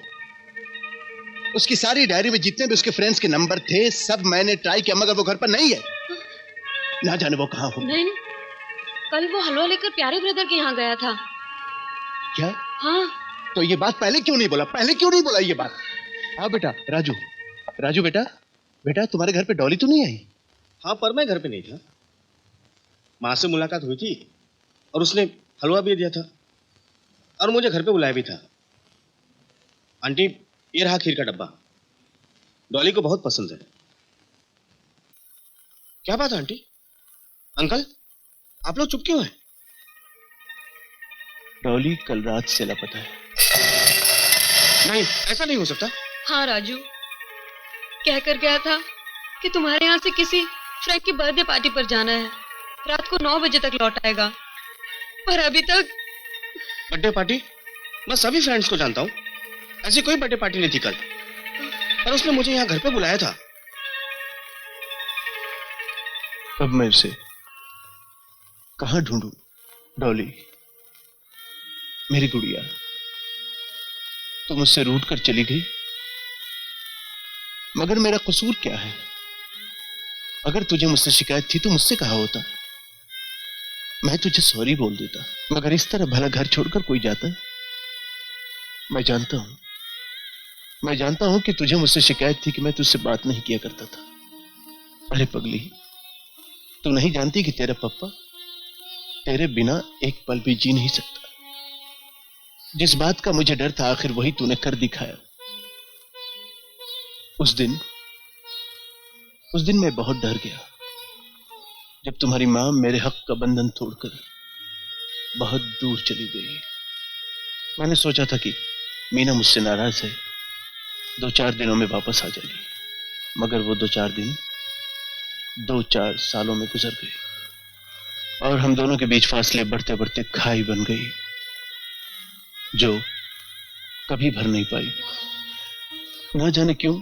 उसकी सारी डायरी में जितने भी उसके फ्रेंड्स के नंबर थे सब मैंने ट्राई किया, मगर वो घर पर नहीं है। ना जाने वो कहाँ हो। नहीं, कल वो हलवा लेकर प्यारे ब्रदर के यहाँ गया था। क्या? हाँ। तो ये बात पहले क्यों नहीं बोला ये बात? हाँ बेटा, राजू बेटा तुम्हारे घर पे डॉली तो नहीं आई? हाँ, पर मैं घर पे नहीं था। माँ से मुलाकात हुई थी और उसने हलवा भी दिया था और मुझे घर पे बुलाया भी था। आंटी, ये रहा खीर का डब्बा, डॉली को बहुत पसंद है। क्या बात है आंटी? अंकल, आप लोग चुप क्यों हैं? डॉली कल रात से लापता है। नहीं, ऐसा नहीं हो सकता। हाँ राजू, कहकर गया था कि तुम्हारे यहाँ से किसी फ्रेंड की बर्थडे पार्टी पर जाना है, रात को 9 बजे तक लौट आएगा, पर अभी तक। Birthday party? मैं सभी फ्रेंड्स को जानता हूँ, ऐसी कोई बर्थडे पार्टी नहीं थी कल। पर उसने मुझे यहाँ घर पे बुलाया था। अब मैं उसे कहाँ ढूंढूं? डॉली, मेरी गुड़िया, तुम मुझसे रूठ कर चली गई, मगर मेरा कसूर क्या है? अगर तुझे मुझसे शिकायत थी तो मुझसे कहा होता, मैं तुझे सॉरी बोल देता। मगर इस तरह भला घर छोड़कर कोई जाता? मैं जानता हूं कि तुझे मुझसे शिकायत थी कि मैं तुझसे बात नहीं किया करता था। अरे पगली, तू नहीं जानती कि तेरा पप्पा तेरे बिना एक पल भी जी नहीं सकता। जिस बात का मुझे डर था आखिर वही तूने कर दिखाया। उस दिन मैं बहुत डर गया जब तुम्हारी मां मेरे हक का बंधन तोड़कर बहुत दूर चली गई। मैंने सोचा था कि मीना मुझसे नाराज है, 2-4 दिनों में वापस आ जाएगी, मगर वो 2-4 दिन 2-4 सालों में गुजर गए और हम दोनों के बीच फासले बढ़ते बढ़ते खाई बन गई जो कभी भर नहीं पाई। ना जाने क्यों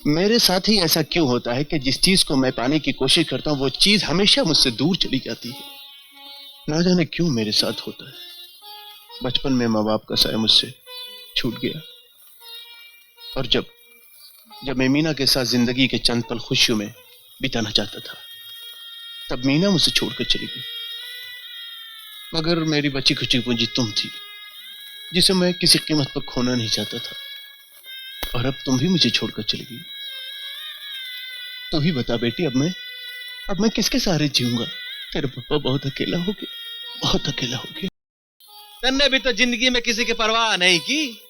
मेरे साथ ही ऐसा क्यों होता है कि जिस चीज को मैं पाने की कोशिश करता हूं वो चीज हमेशा मुझसे दूर चली जाती है। ना जाने क्यों मेरे साथ होता है। बचपन में माँ बाप का साया मुझसे छूट गया और जब मैं मीना के साथ जिंदगी के चंद पल खुशियों में बिताना चाहता था तब मीना मुझसे छोड़कर चली गई। मगर मेरी बची खुची पूंजी तुम थी जिसे मैं किसी कीमत पर खोना नहीं चाहता था, और अब तुम भी मुझे छोड़कर चली गई। तू ही बता बेटी, अब मैं किसके सहारे जीऊंगा? तेरे पापा बहुत अकेला हो गया। तन्ने भी तो जिंदगी में किसी की परवाह नहीं की।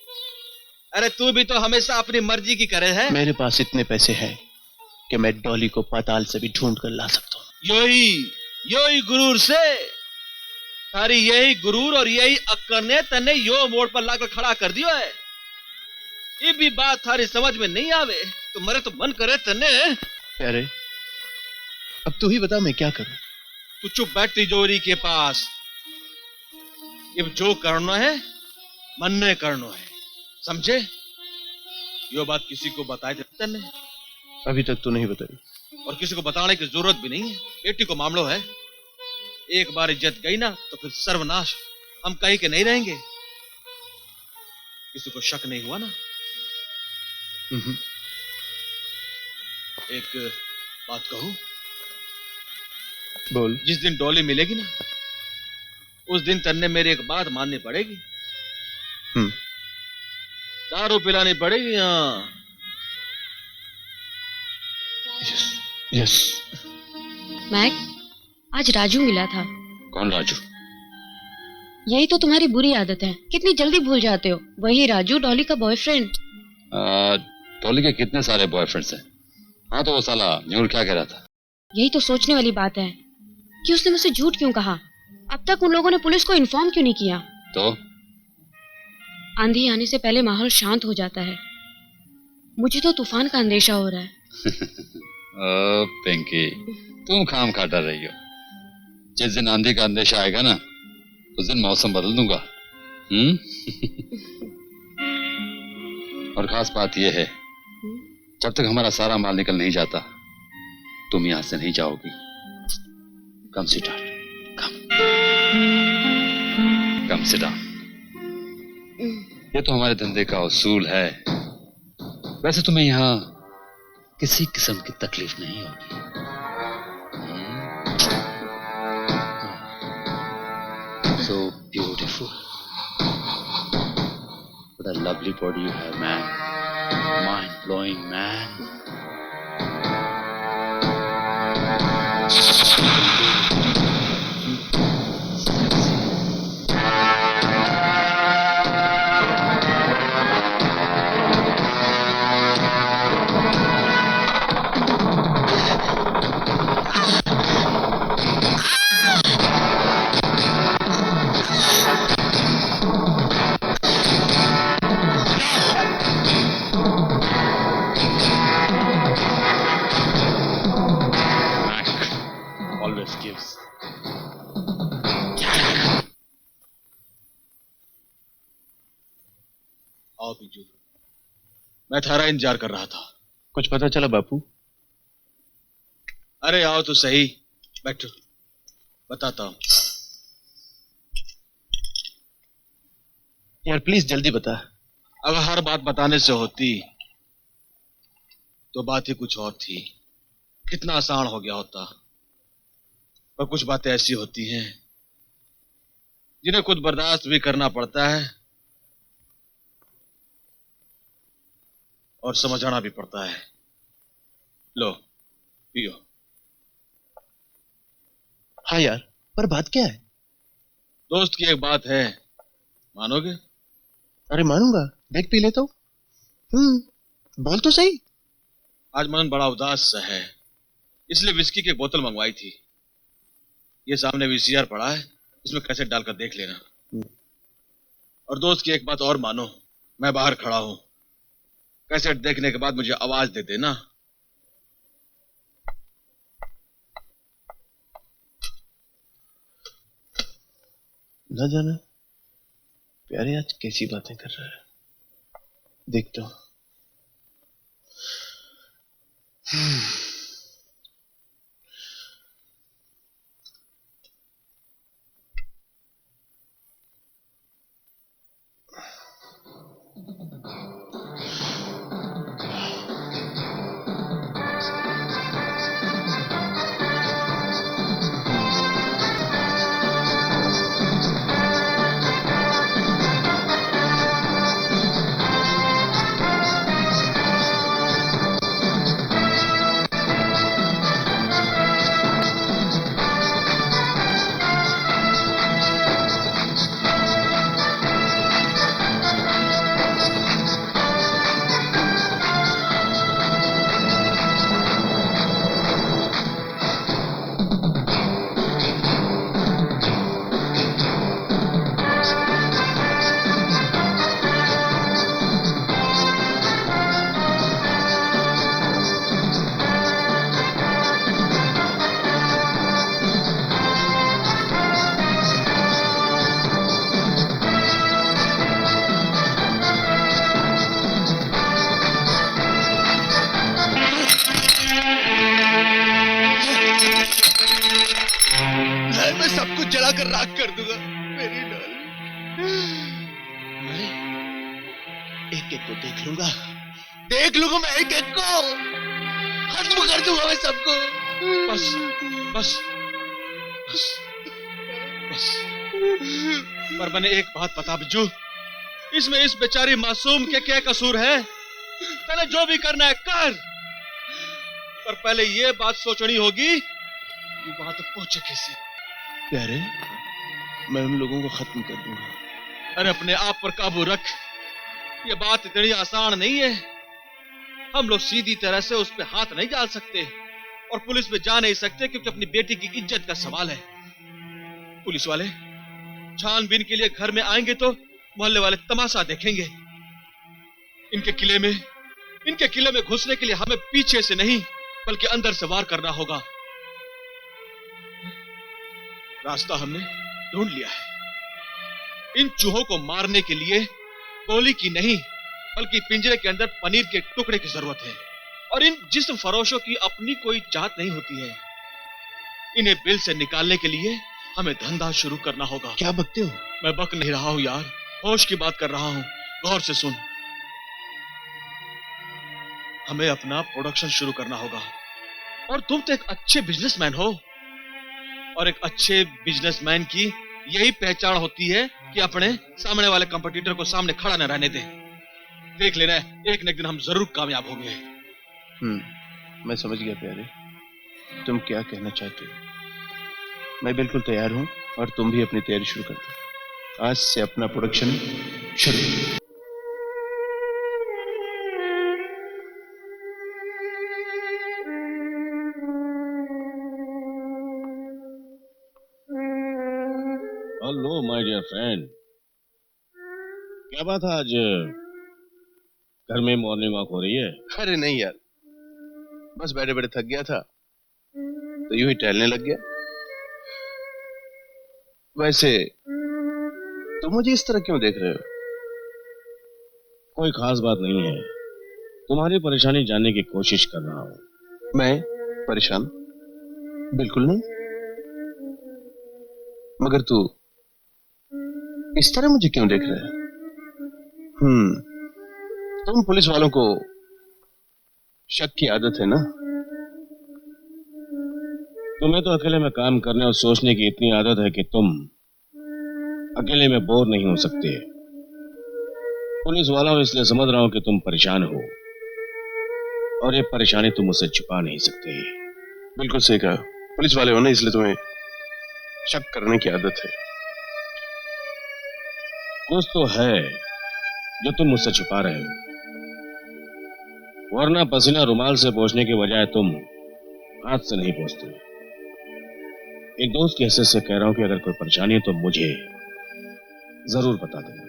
अरे तू भी तो हमेशा अपनी मर्जी की करे है। मेरे पास इतने पैसे हैं कि मैं डॉली को पाताल से भी ढूंढ कर ला सकता हूँ। योही गुरूर से तारी यही गुरूर और यही अक्कड़ ने तन्ने यो मोड़ पर लाकर खड़ा कर दियो है। ये भी बात थारी समझ में नहीं आवे तो मरे तो मन करे तन्ने। अरे अब तू ही बता मैं क्या करूं? तू चुप बैठ तिजोरी के पास। अब जो करना है मन ने करना है, समझे? यो बात किसी को बताए तन्ने? अभी तक तो नहीं बताई। और किसी को बताने की जरूरत भी नहीं है। बेटी को मामलो है, एक बार इज्जत गई ना तो फिर सर्वनाश। हम कहीं के नहीं रहेंगे। किसी को शक नहीं हुआ ना? एक बात कहूं? बोल। जिस दिन डॉली मिलेगी ना, उस दिन तन्ने मेरी एक बात माननी पड़ेगी। दारू पिलानी पड़ेगी। हाँ। यस। मैक, आज राजू मिला था। कौन राजू? यही तो तुम्हारी बुरी आदत है, कितनी जल्दी भूल जाते हो। वही राजू, डॉली का बॉयफ्रेंड। डॉली के कितने सारे बॉयफ्रेंड्स हैं। हाँ तो वो साला न्यूर क्या कह रहा था? यही तो सोचने वाली बात है कि उसने मुझसे झूठ क्यों कहा। अब तक उन लोगों ने पुलिस को इन्फॉर्म क्यों नहीं किया? तो आंधी आने से पहले माहौल शांत हो जाता है। मुझे तो तूफान का अंदेशा हो रहा है। ओ पिंकी, तुम खाम खा डर रही हो। जिस दिन आंधी का अंदेशा आएगा ना, उस दिन मौसम बदल दूंगा। और खास बात यह है, जब तक हमारा सारा माल निकल नहीं जाता, तुम यहां से नहीं जाओगी। Come sit down, come sit down. ये तो हमारे धंधे का उसूल है। वैसे तुम्हें यहाँ किसी किस्म की तकलीफ नहीं होगी। So beautiful. What a lovely body you have, man. Mind-blowing, man. आओ बिजू, मैं थारा इंतजार कर रहा था। कुछ पता चला बापू? अरे आओ तो सही, बैठो, बताता हूं। यार प्लीज जल्दी बता। अगर हर बात बताने से होती तो बात ही कुछ और थी, कितना आसान हो गया होता। पर कुछ बातें ऐसी होती हैं जिन्हें खुद बर्दाश्त भी करना पड़ता है और समझाना भी पड़ता है। लो पियो। हाँ यार, पर बात क्या है? दोस्त की एक बात है, मानोगे? अरे मानूंगा, देख पी लेता हूँ। बोल तो सही। आज मन बड़ा उदास सा है, इसलिए विस्की की एक बोतल मंगवाई थी। ये सामने वीसीआर पड़ा है, इसमें कैसेट डालकर देख लेना। और दोस्त की एक बात और मानो, मैं बाहर खड़ा हूं, कैसेट देखने के बाद मुझे आवाज दे देना। न जाना प्यारे आज कैसी बातें कर रहा है, देखता हूं। जलाकर राख कर दूंगा मेरी डार्लिंग। मैं एक एक को देख लूंगा मैं एक एक को खत्म कर दूंगा मैं सबको। बस बस बस बस। पर मैंने एक बात बता बिज्जू, इसमें इस बेचारी मासूम के क्या कसूर है? पहले जो भी करना है कर, पर पहले ये बात सोचनी होगी कि वहां तक पहुंचे कैसे। प्यारे, मैं उन लोगों को खत्म कर दूंगा। अरे अपने आप पर काबू रख, ये बात इतनी आसान नहीं है। हम लोग सीधी तरह से उस पे हाथ नहीं डाल सकते और पुलिस में जा नहीं सकते क्योंकि अपनी बेटी की इज्जत का सवाल है। पुलिस वाले छानबीन के लिए घर में आएंगे तो मोहल्ले वाले तमाशा देखेंगे। इनके किले में घुसने के लिए हमें पीछे से नहीं बल्कि अंदर से वार करना होगा। रास्ता हमने ढूंढ लिया है। इन चूहों को मारने के लिए गोली की नहीं बल्कि पिंजरे के अंदर पनीर के टुकड़े की जरूरत है। और इन जिस्म फरोशों की अपनी कोई जात नहीं होती है। इन्हें बिल से निकालने के लिए हमें धंधा शुरू करना होगा। क्या बकते हो? मैं बक नहीं रहा हूं यार, होश की बात कर रहा हूं। गौर से सुन, हमें अपना प्रोडक्शन शुरू करना होगा। और तुम तो एक अच्छे बिजनेसमैन हो, और एक अच्छे बिजनेसमैन की यही पहचान होती है कि अपने सामने वाले कंपटीटर को सामने खड़ा न रहने दे। देख लेना, एक न एक दिन हम जरूर कामयाब होंगे। मैं समझ गया प्यारे, तुम क्या कहना चाहते हो। मैं बिल्कुल तैयार हूं और तुम भी अपनी तैयारी शुरू कर दो। आज से अपना प्रोडक्शन शुरू। हेलो माय डियर फ्रेंड, क्या बात है आज घर में मॉर्निंग वॉक हो रही है? अरे नहीं यार, बस बैठे बैठे थक गया था तो यूं ही टहलने लग गया। वैसे तुम मुझे इस तरह क्यों देख रहे हो? कोई खास बात नहीं है, तुम्हारी परेशानी जानने की कोशिश कर रहा हूं। मैं परेशान? बिल्कुल नहीं। मगर तू इस तरह मुझे क्यों देख रहा है? तुम पुलिस वालों को शक की आदत है ना? तुम्हें तो अकेले में काम करने और सोचने की इतनी आदत है कि तुम अकेले में बोर नहीं हो सकते। पुलिस वाला हूं इसलिए समझ रहा हूं कि तुम परेशान हो, और ये परेशानी तुम मुझसे छुपा नहीं सकते। बिल्कुल सही कहा, पुलिस वाले हो ना, इसलिए तुम्हें शक करने की आदत है। कुछ तो है जो तुम मुझसे छुपा रहे हो, वरना पसीना रुमाल से पोंछने के बजाय तुम हाथ से नहीं पोंछते। एक दोस्त की हैसियत से कह रहा हूं कि अगर कोई परेशानी है तो मुझे जरूर बता देना।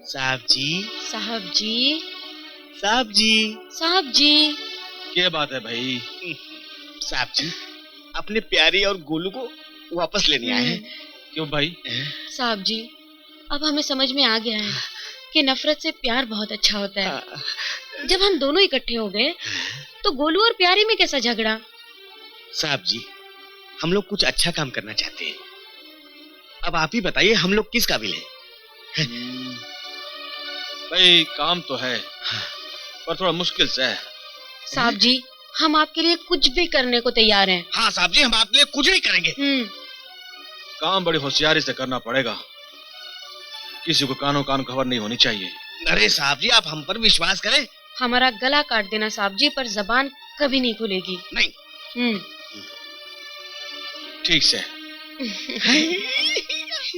साहब जी, साहब जी, साहब जी, साहब जी। क्या बात है भाई? साहब जी, अपने प्यारी और गोलू को वापस लेने आए हैं। क्यों भाई? साहब जी, अब हमें समझ में आ गया है कि नफरत से प्यार बहुत अच्छा होता है। जब हम दोनों इकट्ठे हो गए तो गोलू और प्यारी में कैसा झगड़ा? साहब जी, हम लोग कुछ अच्छा काम करना चाहते हैं। अब आप ही बताइए हम लोग किस काबिल हैं? भाई काम तो है पर थोड़ा मुश्किल से है। साहब जी, हम आपके लिए कुछ भी करने को तैयार हैं। हाँ साहब जी, हम आपके लिए कुछ नहीं करेंगे। काम बड़ी होशियारी से करना पड़ेगा, किसी को कानो कान खबर नहीं होनी चाहिए। अरे साहब जी, आप हम पर विश्वास करें। हमारा गला काट देना साहब जी, पर जबान कभी नहीं खुलेगी। नहीं। ठीक से।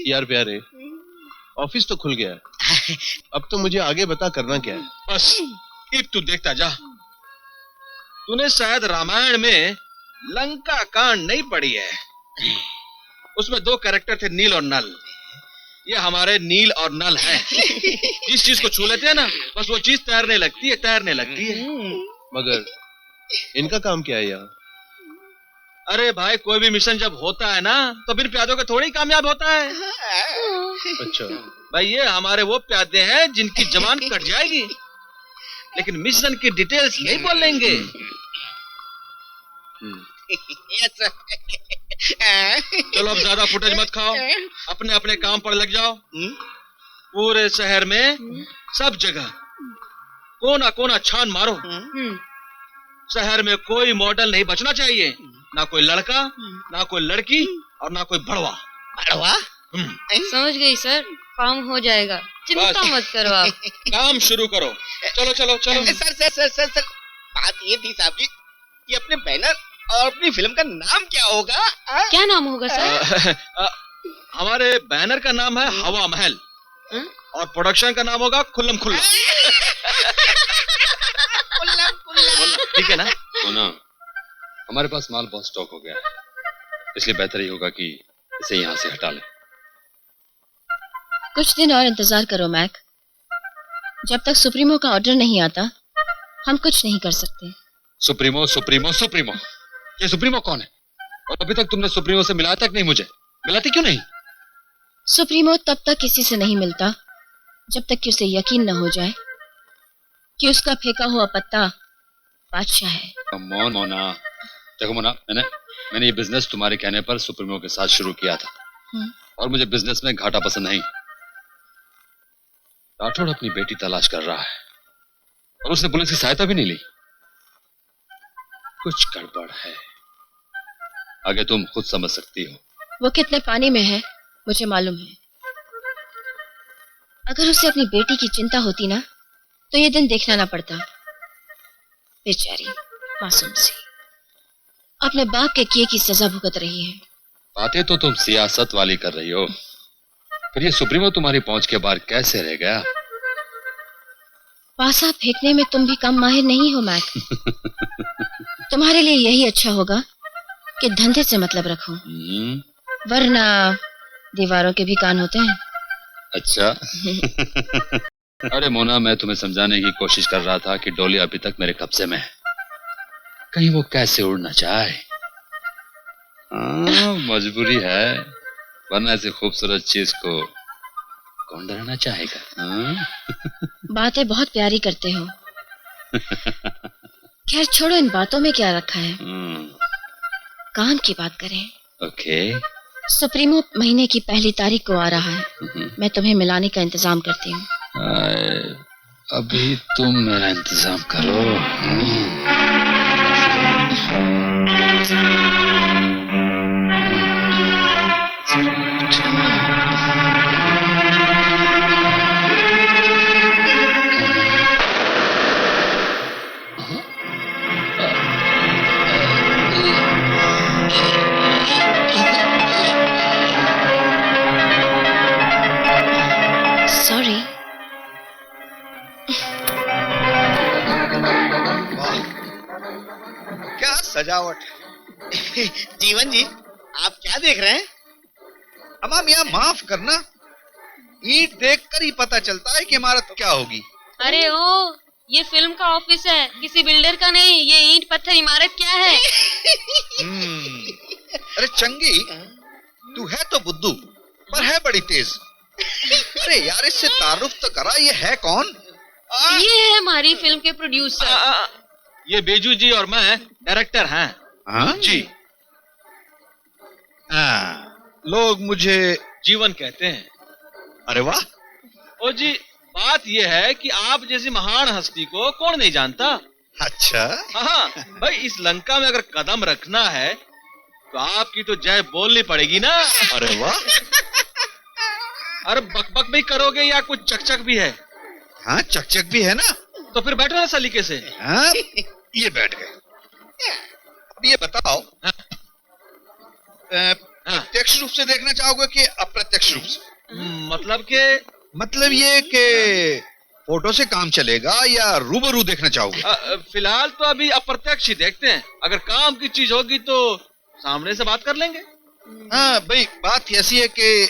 यार प्यारे, ऑफिस तो खुल गया, अब तो मुझे आगे बता करना क्या है। बस एक तू देखता जा। तूने शायद रामायण में लंका कांड नहीं पढ़ी है। उसमें 2 कैरेक्टर थे, नील और नल। ये हमारे नील और नल हैं। जिस चीज को छू लेते हैं ना, बस वो चीज तैरने लगती है। मगर इनका काम क्या है यहाँ? अरे भाई, कोई भी मिशन जब होता है ना तो बिन प्यादों के थोड़ी कामयाब होता है। अच्छा भाई, ये हमारे वो प्यादे हैं जिनकी जबान कट जाएगी लेकिन मिशन की डिटेल्स नहीं बोलेंगे। Yes sir. चलो अब ज्यादा फुटेज मत खाओ, अपने अपने काम पर लग जाओ। पूरे शहर में सब जगह कोना कोना छान मारो। शहर में कोई मॉडल नहीं बचना चाहिए, ना कोई लड़का, ना कोई लड़की और ना कोई बड़वा। बड़वा? समझ गई सर, काम हो जाएगा, चिंता मत करो आप। काम शुरू करो। चलो चलो चलो। Sir sir sir sir sir बात ये थी साहब जी, ये अपने बैनर और अपनी फिल्म का नाम क्या होगा? क्या नाम होगा सर? हमारे बैनर का नाम है हवा महल और प्रोडक्शन का नाम होगा खुल्लम खुल्ला। ठीक है ना? मोना, हमारे पास माल बहुत स्टॉक हो गया है, इसलिए बेहतर ही होगा कि इसे यहाँ से हटा लें। कुछ दिन और इंतजार करो मैक। जब तक सुप्रीमो का ऑर्डर नहीं आता हम कुछ नहीं कर सकते। सुप्रीमो सुप्रीमो सुप्रीमो, ये सुप्रीमो कौन है? और अभी तक तुमने सुप्रीमो से मिलाया तक नहीं मुझे। मिलाती क्यों नहीं? सुप्रीमो तब तक किसी से नहीं मिलता जब तक कि उसे यकीन न हो जाए कि उसका फेंका हुआ पत्ता बादशाह है। मोना, देखो मोना, मैंने ये बिजनेस तुम्हारे कहने पर सुप्रीमो के साथ शुरू किया था और मुझे बिजनेस में घाटा पसंद नहीं। राठौड़ अपनी बेटी तलाश कर रहा है और उसने पुलिस की सहायता भी नहीं ली। कुछ गड़बड़ है, आगे तुम खुद समझ सकती हो। वो कितने पानी में है मुझे मालूम है। अगर उसे अपनी बेटी की चिंता होती ना तो ये दिन देखना ना पड़ता। बेचारी मासूम सी अपने बाप के किए की सजा भुगत रही है। बातें तो तुम सियासत वाली कर रही हो, फिर ये सुप्रीमो तुम्हारी पहुंच के बाहर कैसे रह गया? पासा फेंकने में तुम भी कम माहिर नहीं हो मैक। तुम्हारे लिए यही अच्छा होगा कि धंधे से मतलब रखो, वरना दीवारों के भी कान होते हैं। अच्छा। अरे मोना, मैं तुम्हें समझाने की कोशिश कर रहा था कि डोली अभी तक मेरे कब्जे में है, कहीं वो कैसे उड़ ना जाए। मजबूरी है, वरना ऐसी खूबसूरत चीज को कौन डराना चाहेगा? बातें बहुत प्यारी करते हो। खैर छोड़ो, इन बातों में क्या रखा है, काम की बात करें। ओके। सुप्रीमो महीने की पहली तारीख को आ रहा है। मैं तुम्हें मिलाने का इंतजाम करती हूँ। अभी तुम मेरा इंतजाम करो। सॉरी। क्या सजावट। जीवन जी, आप क्या देख रहे हैं? अम्मा मियाँ माफ करना, ईंट देखकर ही पता चलता है कि इमारत क्या होगी। अरे ओ, ये फिल्म का ऑफिस है, किसी बिल्डर का नहीं। ये ईंट पत्थर इमारत क्या है? अरे चंगी, तू है तो बुद्धू पर है बड़ी तेज। अरे यार, इससे तारुफ तो करा, ये है कौन? ये है हमारी फिल्म के प्रोड्यूसर। ये बेजू जी और मैं डायरेक्टर हैं। जी। लोग मुझे जीवन कहते हैं। अरे वाह। ओ जी, बात यह है कि आप जैसी महान हस्ती को कौन नहीं जानता। अच्छा। हाँ भाई, इस लंका में अगर कदम रखना है तो आपकी तो जय बोलनी पड़ेगी ना। अरे वाह। अरे बकबक भी करोगे या कुछ चकचक भी है? हाँ, चकचक भी है ना। तो फिर बैठो ना सलीके से। हाँ, ये बैठ गए। अब ये बताओ, प्रत्यक्ष रूप से देखना चाहोगे कि अप्रत्यक्ष रूप से? मतलब ये कि फोटो से काम चलेगा या रूबरू देखना चाहोगे? फिलहाल तो अभी अप्रत्यक्ष ही देखते हैं, अगर काम की चीज होगी तो सामने से बात कर लेंगे। हाँ भाई, बात ऐसी है कि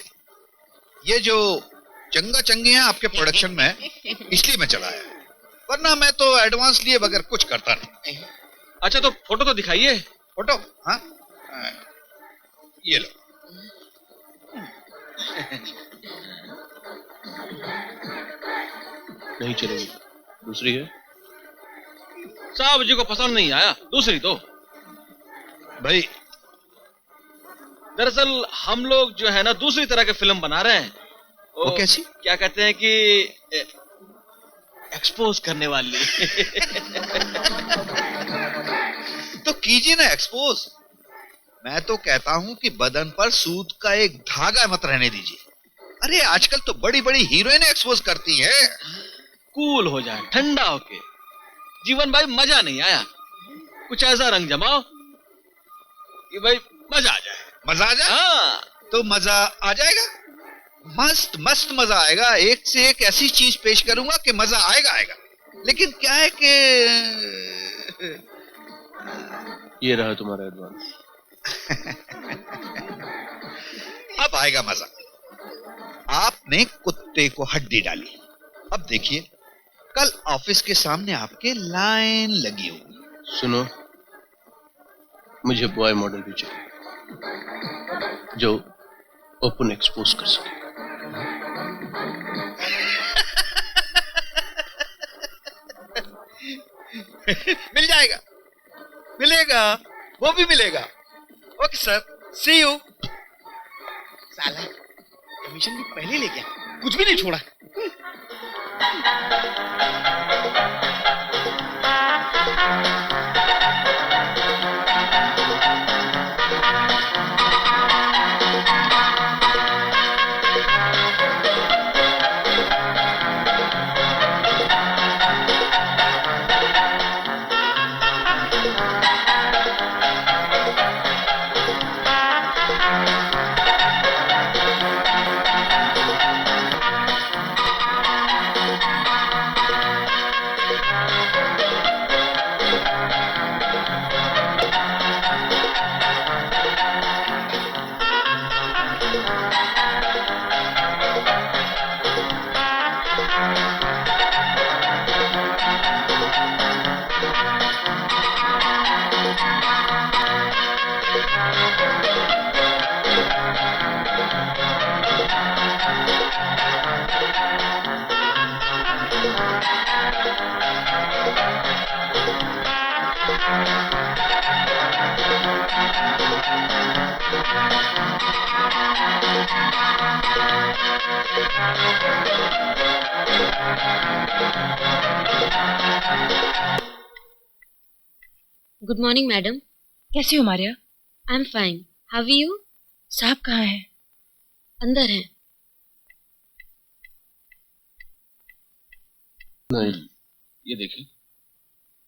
ये जो चंगा चंगी है आपके प्रोडक्शन में, इसलिए मैं चला आया, वरना मैं तो एडवांस लिए बगैर कुछ करता नहीं। अच्छा तो फोटो तो दिखाइए। फोटो? हाँ, ये लो। नहीं चलेगी, दूसरी है। साहब जी को पसंद नहीं आया, दूसरी तो। भाई दरअसल हम लोग जो है ना दूसरी तरह की फिल्म बना रहे हैं। वो कैसी? क्या कहते हैं कि एक्सपोज करने वाली। तो कीजिए ना एक्सपोज। मैं तो कहता हूं कि बदन पर सूत का एक धागा मत रहने दीजिए। अरे आजकल तो बड़ी बड़ी हीरोइन एक्सपोज करती हैं। कूल हो जाए, ठंडा होके। जीवन भाई मजा नहीं आया, कुछ ऐसा रंग जमाओ कि भाई मजा आ जाए। मजा आ जाए? हाँ। तो मजा आ जाएगा, मस्त मस्त मजा आएगा। एक से एक ऐसी चीज पेश करूंगा कि मजा आएगा आएगा। लेकिन क्या है कि ये रहा तुम्हारा एडवांस। अब आएगा मजा। आपने कुत्ते को हड्डी डाली, अब देखिए कल ऑफिस के सामने आपके लाइन लगी होगी। सुनो, मुझे बॉय मॉडल भी चाहिए जो ओपन एक्सपोज कर सके। मिल जाएगा, मिलेगा, वो भी मिलेगा। Okay sir, see you. साला कमीशन भी पहले ले गया, कुछ भी नहीं छोड़ा। Good morning madam. कैसी हो Maria? I am fine, how are you? साहब कहाँ है? अंदर हैं। नहीं, ये देखिए,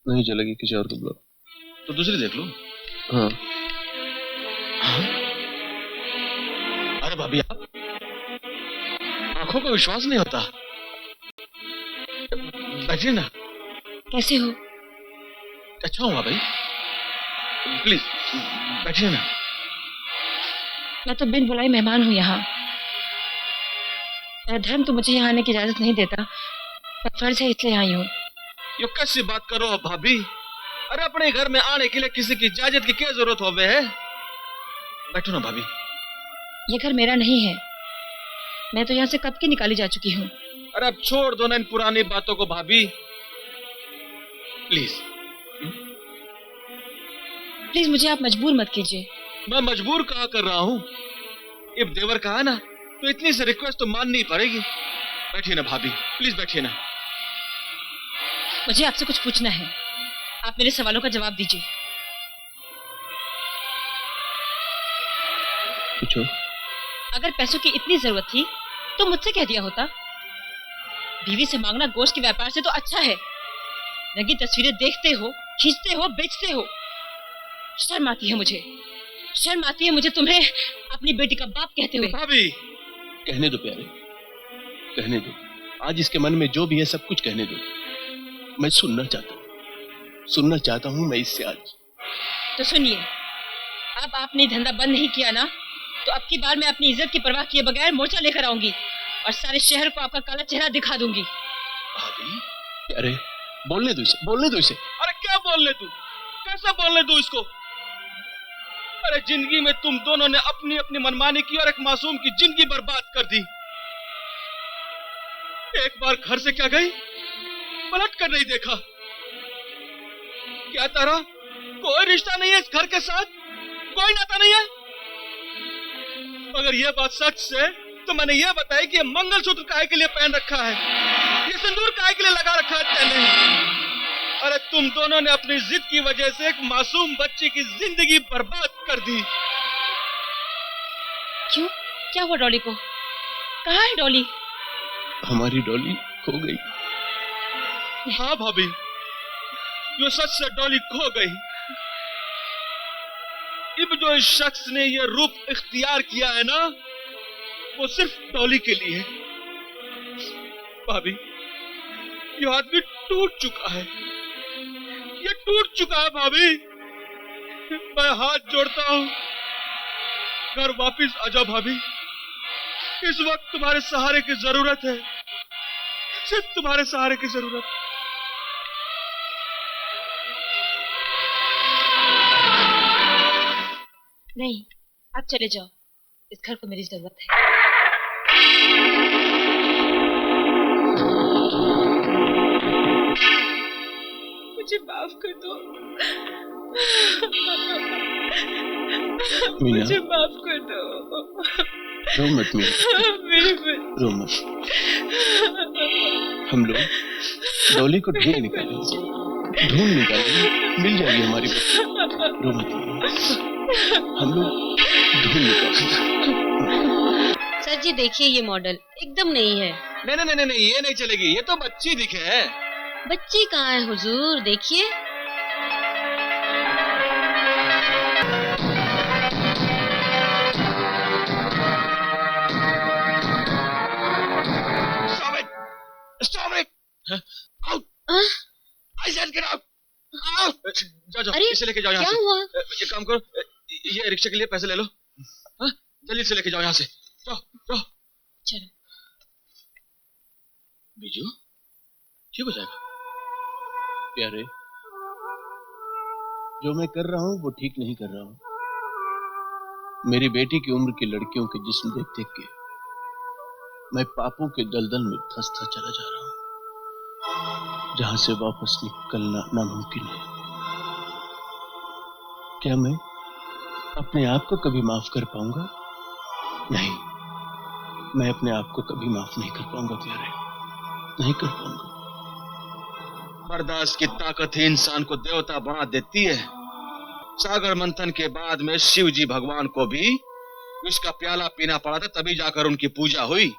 नहीं चलेगी, किसी और को बुलाओ। तो दूसरी देख लो। हाँ। अरे भाभी, आप आंखों का विश्वास नहीं होता। बैठिए ना। कैसे हो? अच्छा हुआ भाई, प्लीज बैठिए ना। मैं तो बिन बुलाए मेहमान हूँ यहाँ। मेरा धर्म तो मुझे यहाँ आने की इजाजत नहीं देता, पर फर्ज है इसलिए आई हूँ। ये कैसी बात करो भाभी? अरे अपने घर में आने के लिए किसी की इजाजत की क्या जरूरत होवे है? बैठो ना भाभी। ये घर मेरा नहीं है, मैं तो यहाँ से कब की निकाली जा चुकी हूँ। अरे अब छोड़ दो ना इन पुरानी बातों को भाभी, प्लीज। प्लीज मुझे आप मजबूर मत कीजिए। मैं मजबूर कहाँ कर रहा हूँ? इब देवर कहा ना, तो इतनी सी रिक्वेस्ट तो माननी पड़ेगी। बैठिए ना भाभी, प्लीज बैठिए ना। मुझे आपसे कुछ पूछना है, आप मेरे सवालों का जवाब दीजिए। पूछो। अगर पैसों की इतनी जरूरत थी तो मुझसे कह दिया होता। बीवी से मांगना गोश्त के व्यापार से तो अच्छा है। रंगी तस्वीरें देखते हो, खींचते हो, बेचते हो। शर्म आती है मुझे, शर्म आती है मुझे तुम्हें अपनी बेटी का बाप कहते हुए। भाभी कहने दो प्यारे, कहने दो। आज इसके मन में जो भी है सब कुछ कहने दो। मैं सुनना चाहता हूँ मैं इससे आज। तो सुनिए, अब आपने धंधा बंद नहीं किया ना, तो अब की बार मैं अपनी इज्जत की परवाह किए बगैर मोर्चा लेकर आऊंगी और सारे शहर को आपका काला चेहरा दिखा दूंगी। भाभी, अरे बोलने दो इसे। अरे क्या बोलने दूं? कैसे बोलने दूं इसको? अरे जिंदगी में तुम दोनों ने अपनी अपनी मनमानी की और एक मासूम की जिंदगी बर्बाद कर दी। एक बार घर से क्या गई, पलट कर नहीं देखा। क्या तारा कोई रिश्ता नहीं है इस घर के साथ? कोई नाता नहीं है? अगर ये बात सच है तो मैंने ये बताया कि ये मंगलसूत्र काहे के लिए पहन रखा है, ये सिंदूर काहे के लिए लगा रखा है तेने? अरे तुम दोनों ने अपनी जिद की वजह से एक मासूम बच्ची की जिंदगी बर्बाद कर दी। क्यों? क्या हुआ डॉली को? कहाँ है डॉली? हमारी डॉली खो गई। हाँ भाभी, ये सच से डॉली खो गई। अब जो इस शख्स ने ये रूप इख्तियार किया है ना, वो सिर्फ डॉली के लिए। भाभी, ये आदमी टूट चुका है, ये टूट चुका है भाभी। मैं हाथ जोड़ता हूँ, घर वापिस आ जाओ भाभी। इस वक्त तुम्हारे सहारे की जरूरत है, सिर्फ तुम्हारे सहारे की जरूरत। नहीं, आप चले जाओ, इस घर को मेरी जरूरत है। मुझे माफ कर दो, मीना, मुझे माफ कर दो। रो मत मीना, मेरे बच्चे। रो मत। हम लोग डॉली को ढूंढ निकालेंगे, मिल जाएगी हमारी बच्ची। रो मत, हम लोग ढूंढ निकालेंगे। सर जी देखिए, ये मॉडल एकदम नहीं है। नहीं नहीं नहीं नहीं, ये नहीं चलेगी, ये तो बच्ची दिखे है। बच्ची कहाँ है हुजूर? देखिए। Stop it! Out! I said get out! Out! जाओ, अरे, इसे लेके जाओ यहाँ क्या से। हुआ? एक काम करो, ये रिक्शे के लिए पैसे ले लो। हाँ? जल्दी से लेके जाओ यहाँ से। जाओ, जाओ। चलो। बीजू, ठीक हो जाएगा। प्यारे, जो मैं कर रहा हूँ वो ठीक नहीं कर रहा हूँ। मेरी बेटी की उम्र की लड़कियों के जिस्म देख देख के मैं पापों के दलदल में धंसता चला जा रहा हूं, जहां से वापस निकलना नामुमकिन है। क्या मैं अपने आप को कभी माफ कर पाऊंगा? नहीं, मैं अपने आप को कभी माफ नहीं कर पाऊंगा प्यारे, नहीं कर पाऊंगा। बर्दाश्त की ताकत ही इंसान को देवता बना देती है। सागर मंथन के बाद में शिव जी भगवान को भी विष का प्याला पीना पड़ा था, तभी जाकर उनकी पूजा हुई।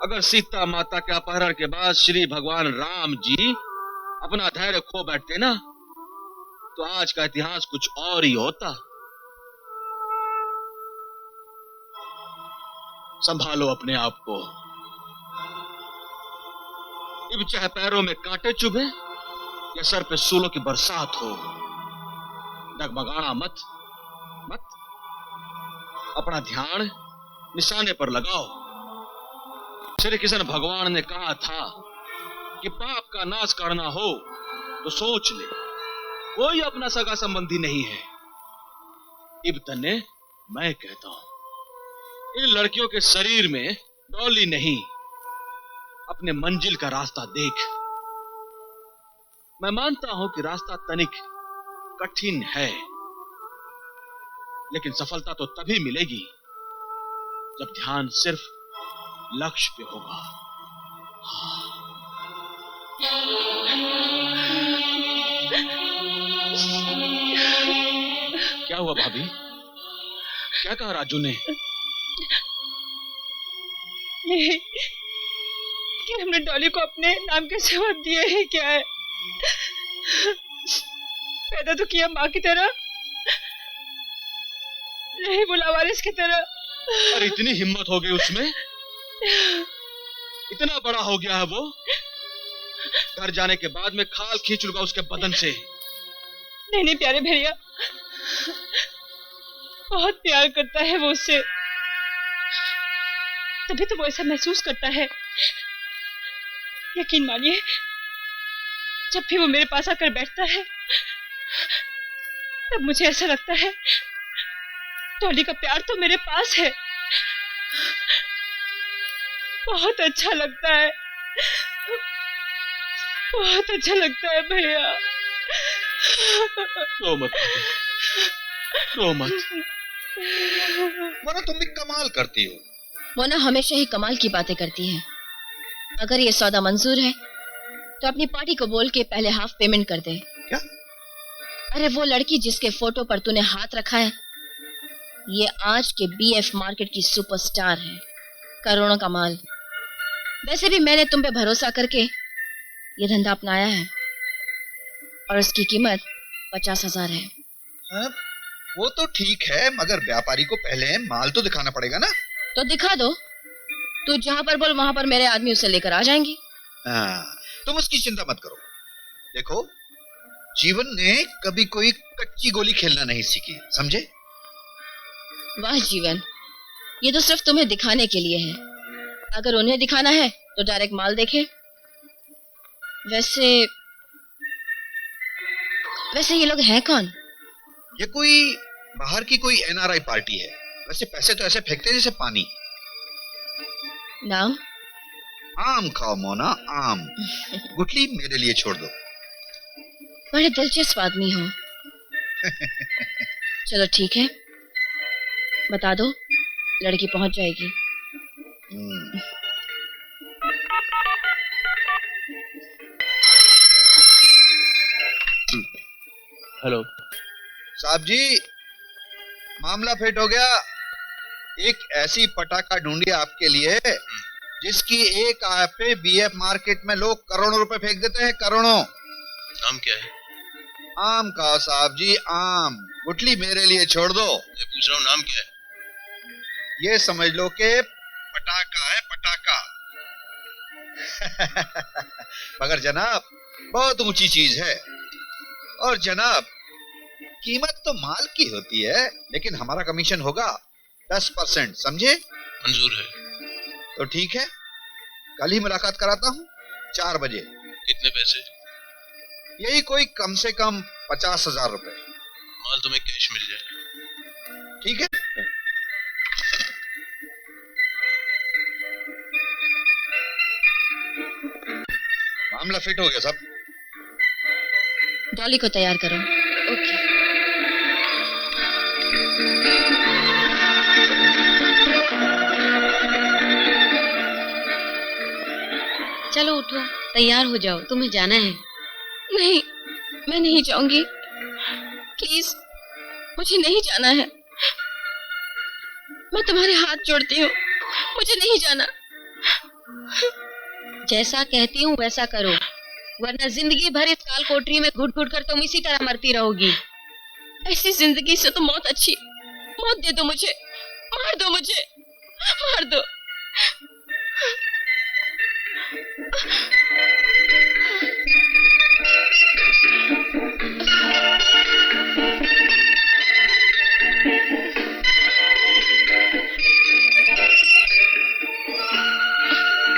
अगर सीता माता के अपहरण के बाद श्री भगवान राम जी अपना धैर्य खो बैठते ना, तो आज का इतिहास कुछ और ही होता। संभालो अपने आप को। अब चाहे पैरों में कांटे चुभे या सर पे सूलों की बरसात हो, डगमगाना मत मत। अपना ध्यान निशाने पर लगाओ। श्री कृष्ण भगवान ने कहा था कि पाप का नाश करना हो तो सोच ले, कोई अपना सगा संबंधी नहीं है। इब तने मैं कहता हूं, इन लड़कियों के शरीर में डॉली नहीं, अपने मंजिल का रास्ता देख। मैं मानता हूं कि रास्ता तनिक कठिन है, लेकिन सफलता तो तभी मिलेगी जब ध्यान सिर्फ लक्ष्य पे होगा। क्या हुआ भाभी? क्या कहा राजू ने? ये कि हमने डॉली को अपने नाम के सिवा दिए है क्या है? पैदा तो किया माँ की तरह, नहीं बोला वारिस की तरह। अरे इतनी हिम्मत हो गई उसमें, इतना बड़ा हो गया है वो। घर जाने के बाद मैं खाल खींच लूंगा उसके बदन से। नहीं नहीं प्यारे भैया, बहुत प्यार करता है वो उससे, तभी तो वो ऐसा महसूस करता है। यकीन मानिए, जब भी वो मेरे पास आकर बैठता है तब मुझे ऐसा लगता है डॉली का प्यार तो मेरे पास है। बहुत अच्छा लगता है, बहुत अच्छा लगता है भैया। रो मत, रो मत। मोना तुम भी कमाल करती हो। मोना हमेशा ही कमाल की बातें करती है। अगर ये सौदा मंजूर है तो अपनी पार्टी को बोल के पहले हाफ पेमेंट कर दे। क्या? अरे वो लड़की जिसके फोटो पर तूने हाथ रखा है, ये आज के बीएफ मार्केट की सुपरस्टार है, करोड़ों का माल। वैसे भी मैंने तुम पे भरोसा करके ये धंधा अपनाया है और इसकी कीमत 50,000 है। वो तो ठीक है, मगर व्यापारी को पहले माल तो दिखाना पड़ेगा ना। तो दिखा दो, तू जहां पर बोल वहां पर मेरे आदमी उसे लेकर आ जाएंगे। तुम उसकी चिंता मत करो। देखो, जीवन ने कभी कोई कच्ची गोली खेलना नहीं सीखी, समझे? वाह जीवन, ये तो सिर्फ तुम्हें दिखाने के लिए है। अगर उन्हें दिखाना है तो डायरेक्ट माल देखे। वैसे ये लोग हैं कौन? ये कोई बाहर की कोई एनआरआई पार्टी है। वैसे पैसे तो ऐसे फेंकते हैं जैसे पानी। नाम? आम खाओ मोना, आम। गुठली मेरे लिए छोड़ दो। बड़े दिलचस्प आदमी हो। चलो ठीक है, बता दो, लड़की पहुंच जाएगी। हेलो साहब जी, मामला फिट हो गया। एक ऐसी पटाखा ढूंढी आपके लिए जिसकी एक आय पे बीएफ मार्केट में लोग करोड़ों रुपए फेंक देते हैं, करोड़ों। नाम क्या है? आम का साहब जी, आम। गुठली मेरे लिए छोड़ दो। मैं पूछ रहा हूँ नाम क्या है? ये समझ लो कि पटाखा है, पटाखा। मगर जनाब, बहुत ऊंची चीज है। और जनाब, कीमत तो माल की होती है, लेकिन हमारा कमीशन होगा 10%, समझे? मंजूर है। तो ठीक है, कल ही मुलाकात कराता हूँ 4 बजे। कितने पैसे? यही कोई कम से कम 50,000 रुपए। माल तुम्हें कैश मिल जाएगा। ठीक है। मामला फिट हो गया साहब। डॉली को तैयार करो। ओके। चलो उठो, तैयार हो जाओ, तुम्हें जाना है। नहीं, मैं नहीं जाऊंगी। प्लीज, मुझे नहीं जाना है। मैं तुम्हारे हाथ जोड़ती हूँ, मुझे नहीं जाना। जैसा कहती हूँ वैसा करो, वरना जिंदगी भर इस काल कोठरी में घुट घुट कर तुम इसी तरह मरती रहोगी। ऐसी जिंदगी से तो मौत अच्छी। मौत दे दो मुझे, मार दो मुझे, मार दो।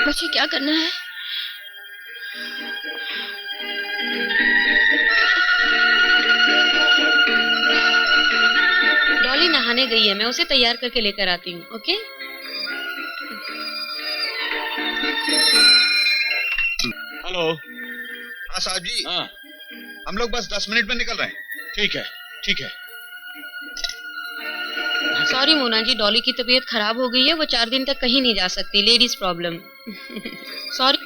मुझे क्या करना है? डॉली नहाने गई है, मैं उसे तैयार करके लेकर आती हूँ। ओके? हेलो। हाँ साहब जी। हाँ, हम लोग बस 10 मिनट में निकल रहे हैं। ठीक है, ठीक है। सॉरी मोना जी, डॉली की तबीयत खराब हो गई है, वो 4 दिन तक कहीं नहीं जा सकती। Ladies problem. सॉरी।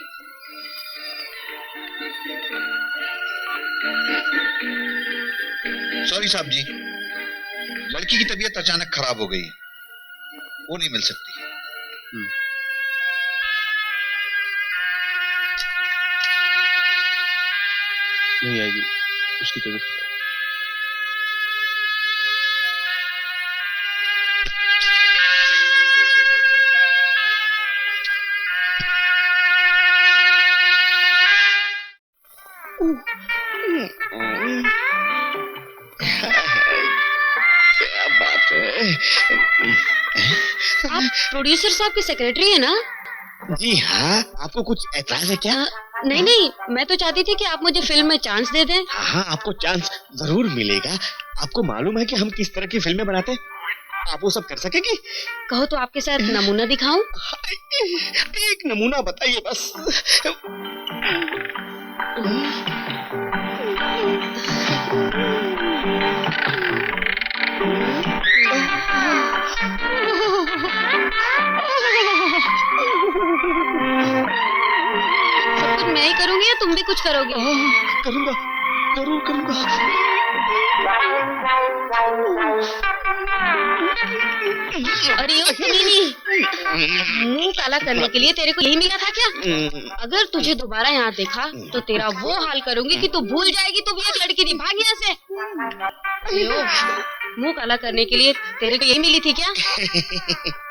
सॉरी साहब जी, लड़की की तबीयत अचानक खराब हो गई, वो नहीं मिल सकती। नहीं आएगी, उसकी तबीयत। क्या बात है? आप प्रोड्यूसर साहब के सेक्रेटरी है ना? जी हाँ। आपको कुछ ऐतराज है क्या? नहीं नहीं, मैं तो चाहती थी कि आप मुझे फिल्म में चांस दे दें। हाँ, आपको चांस जरूर मिलेगा। आपको मालूम है कि हम किस तरह की फिल्में बनाते हैं? आप वो सब कर सकेंगे? कहो तो आपके साथ नमूना दिखाऊं? एक नमूना बताइए बस। कुछ करोगे? करूंगा, जरूर करूंगा। अरे ओ सुनीली, मुंह काला करने के लिए तेरे को यही मिला था क्या? अगर तुझे दोबारा यहाँ देखा तो तेरा वो हाल करूंगी कि तू भूल जाएगी तू भी एक लड़की थी। भाग यहाँ से। अरे ओ, मुंह काला करने के लिए तेरे को यही मिली थी क्या?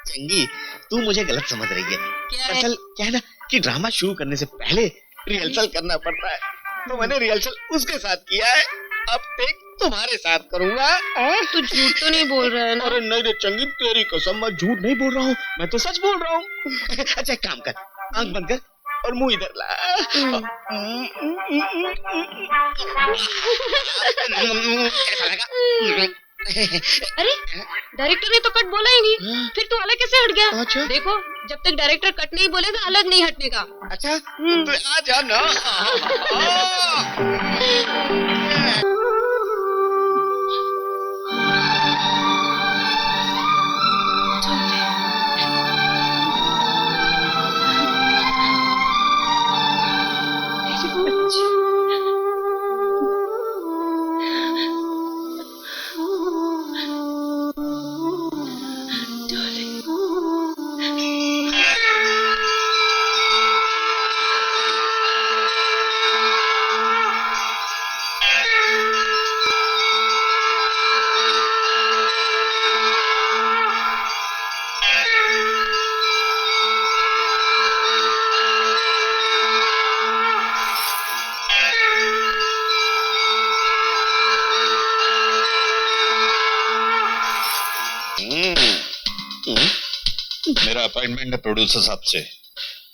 चंगी, तू मुझे गलत समझ रही है। असल क्या है ना कि ड्रामा शुरू करने से पहले रिहर्सल करना पड़ता है, तो मैंने रिहर्सल उसके साथ किया है। अब टेक तुम्हारे साथ करूंगा। तू झूठ तो नहीं बोल रहा है ना? अरे नहीं रे चंगी, तेरी कसम, मैं झूठ नहीं बोल रहा हूँ, मैं तो सच बोल रहा हूँ। अच्छा एक काम कर, आंख बंद कर और मुंह इधर ला। कैसा लगा? अरे डायरेक्टर ने तो कट बोला ही नहीं, फिर तू अलग कैसे हट गया? अच्छा? देखो जब तक डायरेक्टर कट नहीं बोलेगा अलग नहीं हटने का। अच्छा तो आ जा ना। मेरा अपॉइंटमेंट है प्रोड्यूसर साहब से।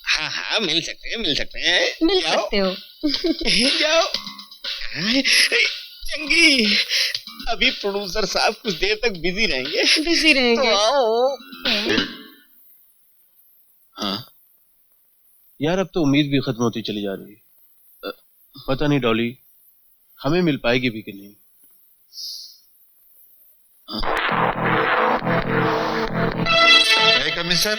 हाँ हाँ मिल सकते हैं, मिल सकते हैं। मिल सकते हो। जाओ। चंगी, अभी प्रोड्यूसर साहब कुछ देर तक बिजी रहेंगे। बिजी रहेंगे तो आओ। हाँ यार, अब तो उम्मीद भी खत्म होती चली जा रही है। पता नहीं डॉली हमें मिल पाएगी भी कि नहीं। सर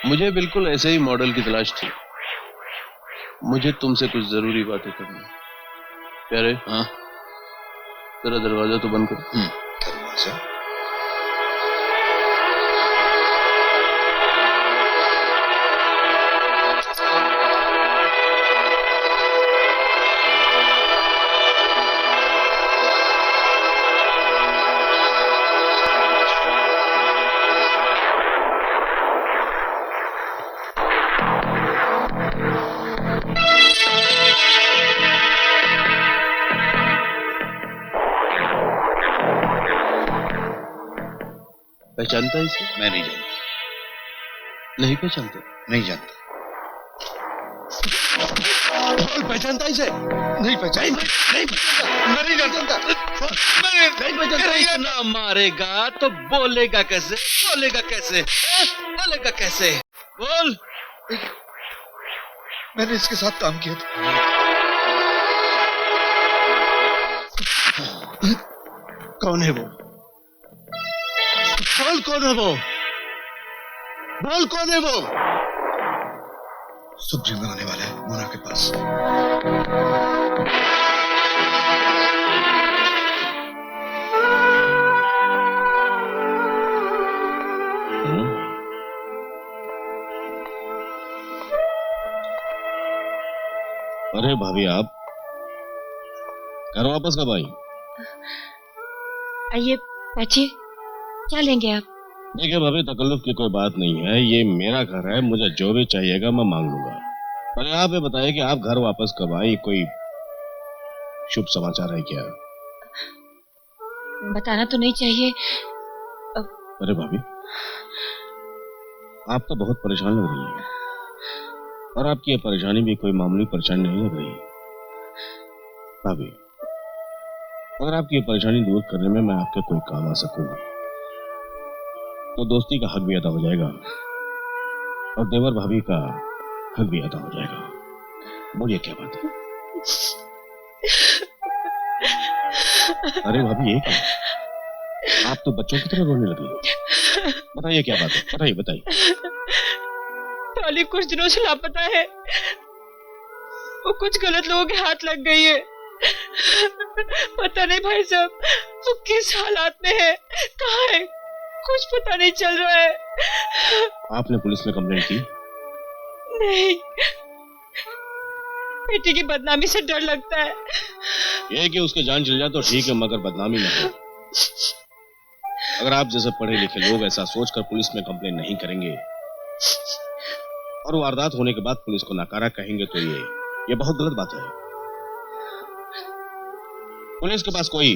मुझे बिल्कुल ऐसे ही मॉडल की तलाश थी। मुझे तुमसे कुछ जरूरी बातें करनी। प्यारे, हाँ तेरा दरवाजा तो बंद करो। दरवाजा? पहचानता है इसे? मैं नहीं जानता। नहीं पहचानता? नहीं जानता। पहचानता है इसे? नहीं पहचानता। नहीं पहचानता। मैं नहीं जानता। नहीं पहचानता। इतना मारेगा तो बोलेगा कैसे? बोलेगा कैसे? बोलेगा कैसे? बोल। मैंने इसके साथ काम किया था। कौन है वो? बोल कौन है वो? बोल कौन है वो? सुप्रीम बनाने वाला है मोना के पास। अरे भाभी, आप घर वापस कब आई? आइए बैठिए, क्या लेंगे आप? देखिए भाभी, तकल्लुफ की कोई बात नहीं है, ये मेरा घर है, मुझे जो भी चाहिएगा मैं मांग लूंगा। पर आप ये बताइए कि आप घर वापस कब आई? कोई शुभ समाचार है क्या? बताना तो नहीं चाहिए। अरे भाभी, आप तो बहुत परेशान लग रही हैं। और आपकी ये परेशानी भी कोई मामूली परेशानी नहीं लग रही भाभी। अगर आपकी ये परेशानी दूर करने में मैं आपके कोई काम आ सकूं तो दोस्ती का हक भी अदा हो जाएगा और देवर भाभी का हक भी अदा हो जाएगा। बोलिए क्या बात है? अरे भाभी ये क्या? आप तो बच्चों की तरह रोने लगी। बताइए क्या बात है? बताइए बताइए। टॉली कुछ दिनों से लापता है। वो कुछ गलत लोगों के हाथ लग गई है। पता नहीं भाई साहब वो किस हालात में है, कहाँ है, कुछ पता नहीं चल रहा है। आपने पुलिस में कंप्लेंट की? नहीं, बेटी की बदनामी से डर लगता है। ये कि उसके जान चल जाए तो ठीक है, मगर बदनामी न हो। अगर आप जैसे पढ़े लिखे लोग ऐसा सोचकर पुलिस में कंप्लेंट नहीं करेंगे और वारदात होने के बाद पुलिस को नकारा कहेंगे तो ये बहुत गलत बात है। पुलिस के पास कोई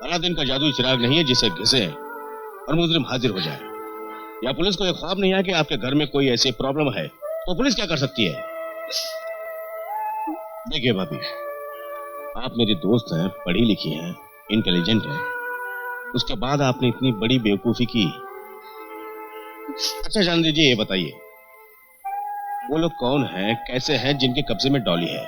अलादीन का जादुई चिराग नहीं है जिसे घिसे और मुजरिम हाजिर हो जाए। या पुलिस को एक ख्वाब नहीं है कि आपके घर में कोई ऐसी प्रॉब्लम है तो पुलिस क्या कर सकती है? देखिए भाभी, आप मेरी दोस्त हैं, पढ़ी लिखी हैं, इंटेलिजेंट हैं, उसके बाद आपने इतनी बड़ी बेवकूफी की। अच्छा जान दीजिए, ये बताइए वो लोग कौन हैं, कैसे हैं जिनके कब्जे में डॉली है?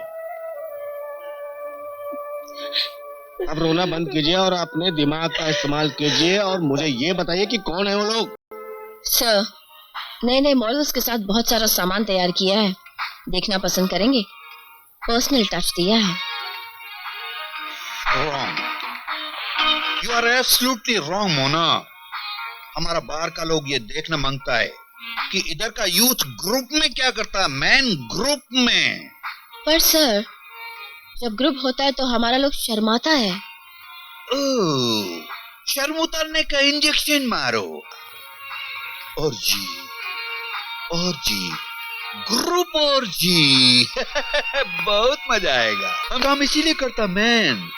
अब रोना बंद कीजिए और अपने दिमाग का इस्तेमाल कीजिए और मुझे ये बताइए कि कौन है वो लोग। सर, नए नए मॉडल्स के साथ बहुत सारा सामान तैयार किया है, देखना पसंद करेंगे? पर्सनल टच दिया है। Wrong. You are absolutely wrong, Mona. हमारा बाहर का लोग ये देखना मांगता है कि इधर का यूथ ग्रुप में क्या करता है, मैन ग्रुप में। पर सर, जब ग्रुप होता है तो हमारा लोग शर्माता है। ओह, शर्म उतारने का इंजेक्शन मारो और जी ग्रुप और जी। बहुत मजा आएगा। हम काम इसीलिए करता मैन,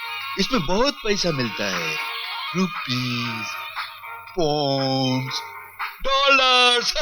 इसमें बहुत पैसा मिलता है, रुपीस, पॉन्ड्स, डॉलर्स।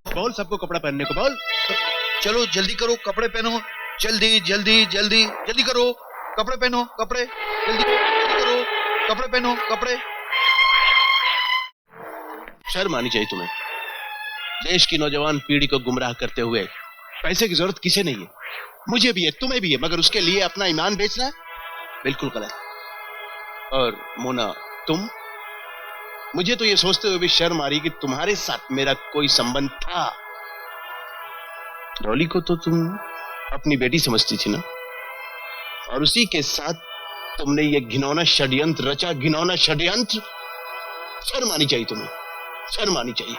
बोल सबको कपड़ा पहनने को बोल। चलो जल्दी करो, कपड़े पहनो, जल्दी जल्दी जल्दी जल्दी करो, कपड़े पहनो, कपड़े जल्दी करो, कपड़े पहनो, कपड़े। शर्म आनी चाहिए तुम्हें। देश की नौजवान पीढ़ी को गुमराह करते हुए पैसे की जरूरत किसे नहीं है, मुझे भी है, तुम्हें भी है, मगर उसके लिए अपना ईमान बेचना बिल्कुल गलत। और मोना, तुम, मुझे तो ये सोचते हुए भी शर्म आ रही कि तुम्हारे साथ मेरा कोई संबंध था। डॉली को तो तुम अपनी बेटी समझती थी ना, और उसी के साथ तुमने ये घिनौना षड्यंत्र रचा, घिनौना षड्यंत्र। शर्म आनी चाहिए तुम्हें, शर्म आनी चाहिए।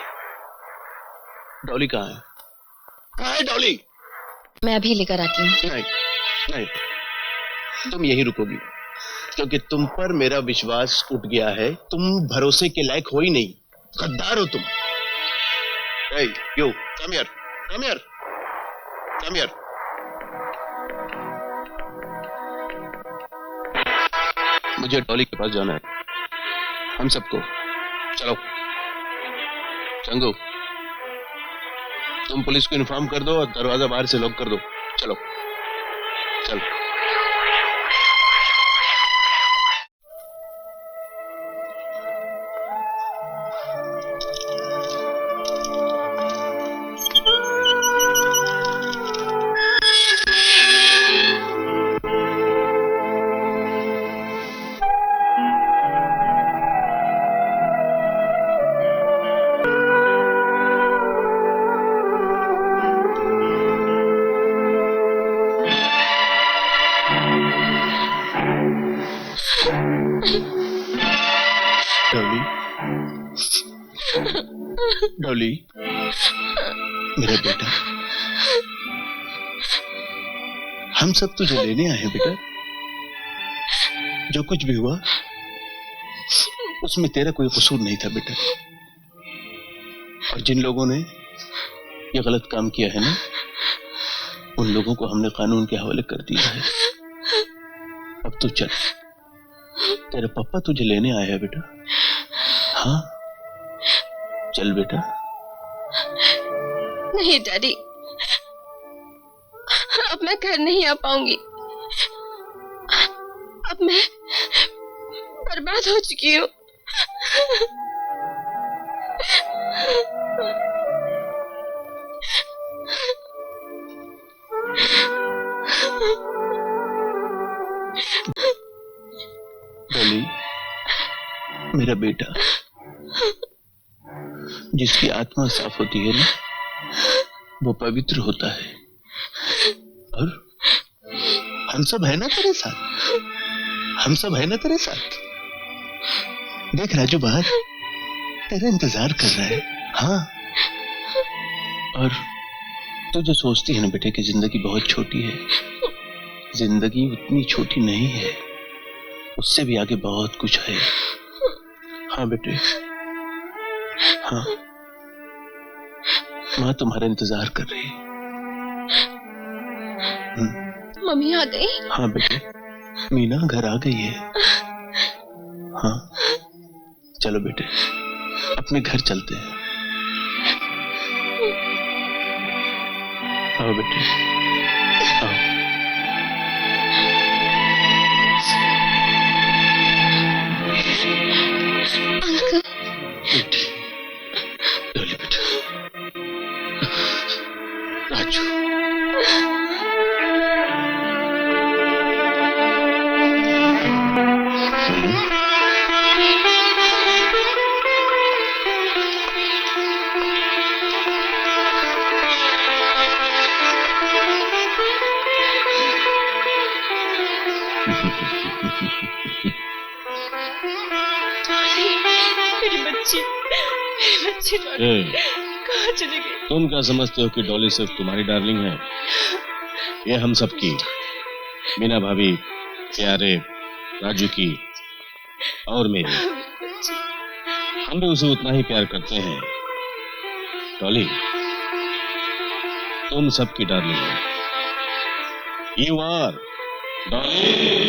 डॉली कहाँ है? कहाँ है डॉली? मैं अभी लेकर आती हूँ। नहीं नहीं, तुम यहीं रुकोगी क्योंकि तुम पर मेरा विश्वास उठ गया है। तुम भरोसे के लायक हो ही नहीं, गद्दार हो तुम। Hey, you, come here, come here, come here. मुझे डॉली के पास जाना है, हम सबको। चलो चंगू, तुम पुलिस को इन्फॉर्म कर दो और दरवाजा बाहर से लॉक कर दो। चलो चलो। डॉली, मेरा बेटा, हम सब तुझे लेने आए हैं बेटा। जो कुछ भी हुआ उसमें तेरा कोई कसूर नहीं था बेटा। और जिन लोगों ने ये गलत काम किया है ना, उन लोगों को हमने कानून के हवाले कर दिया है। अब तू चल, तेरे पापा तुझे लेने आए हैं बेटा। हाँ, चल बेटा। नहीं डैडी, अब मैं घर नहीं आ पाऊंगी। अब मैं बर्बाद हो चुकी हूँ। डॉली, मेरा बेटा, जिसकी आत्मा साफ होती है ना, वो पवित्र होता है। और हम सब है ना तेरे साथ, हम सब है ना तेरे साथ। देख राजू बाहर तेरा इंतजार कर रहा है। हाँ, और तू जो सोचती है ना बेटे कि जिंदगी बहुत छोटी है, जिंदगी उतनी छोटी नहीं है, उससे भी आगे बहुत कुछ है। हाँ बेटे, हाँ, माँ तुम्हारा इंतजार कर रही है। मम्मी आ गई? हाँ बेटे, मीना घर आ गई है। हाँ, चलो बेटे, अपने घर चलते हैं। आओ बेटे, आओ। अंकल। बेटे, डॉली बेटा, राजू। मेरी बच्ची कहाँ चली गई? तुम क्या समझते हो कि डॉली सिर्फ तुम्हारी डार्लिंग है? ये हम सब की, मीना भाभी, प्यारे राजू की और मेरी। हम भी उसे उतना ही प्यार करते हैं। डॉली, तुम सबकी डार्लिंग हो। You are Dolly.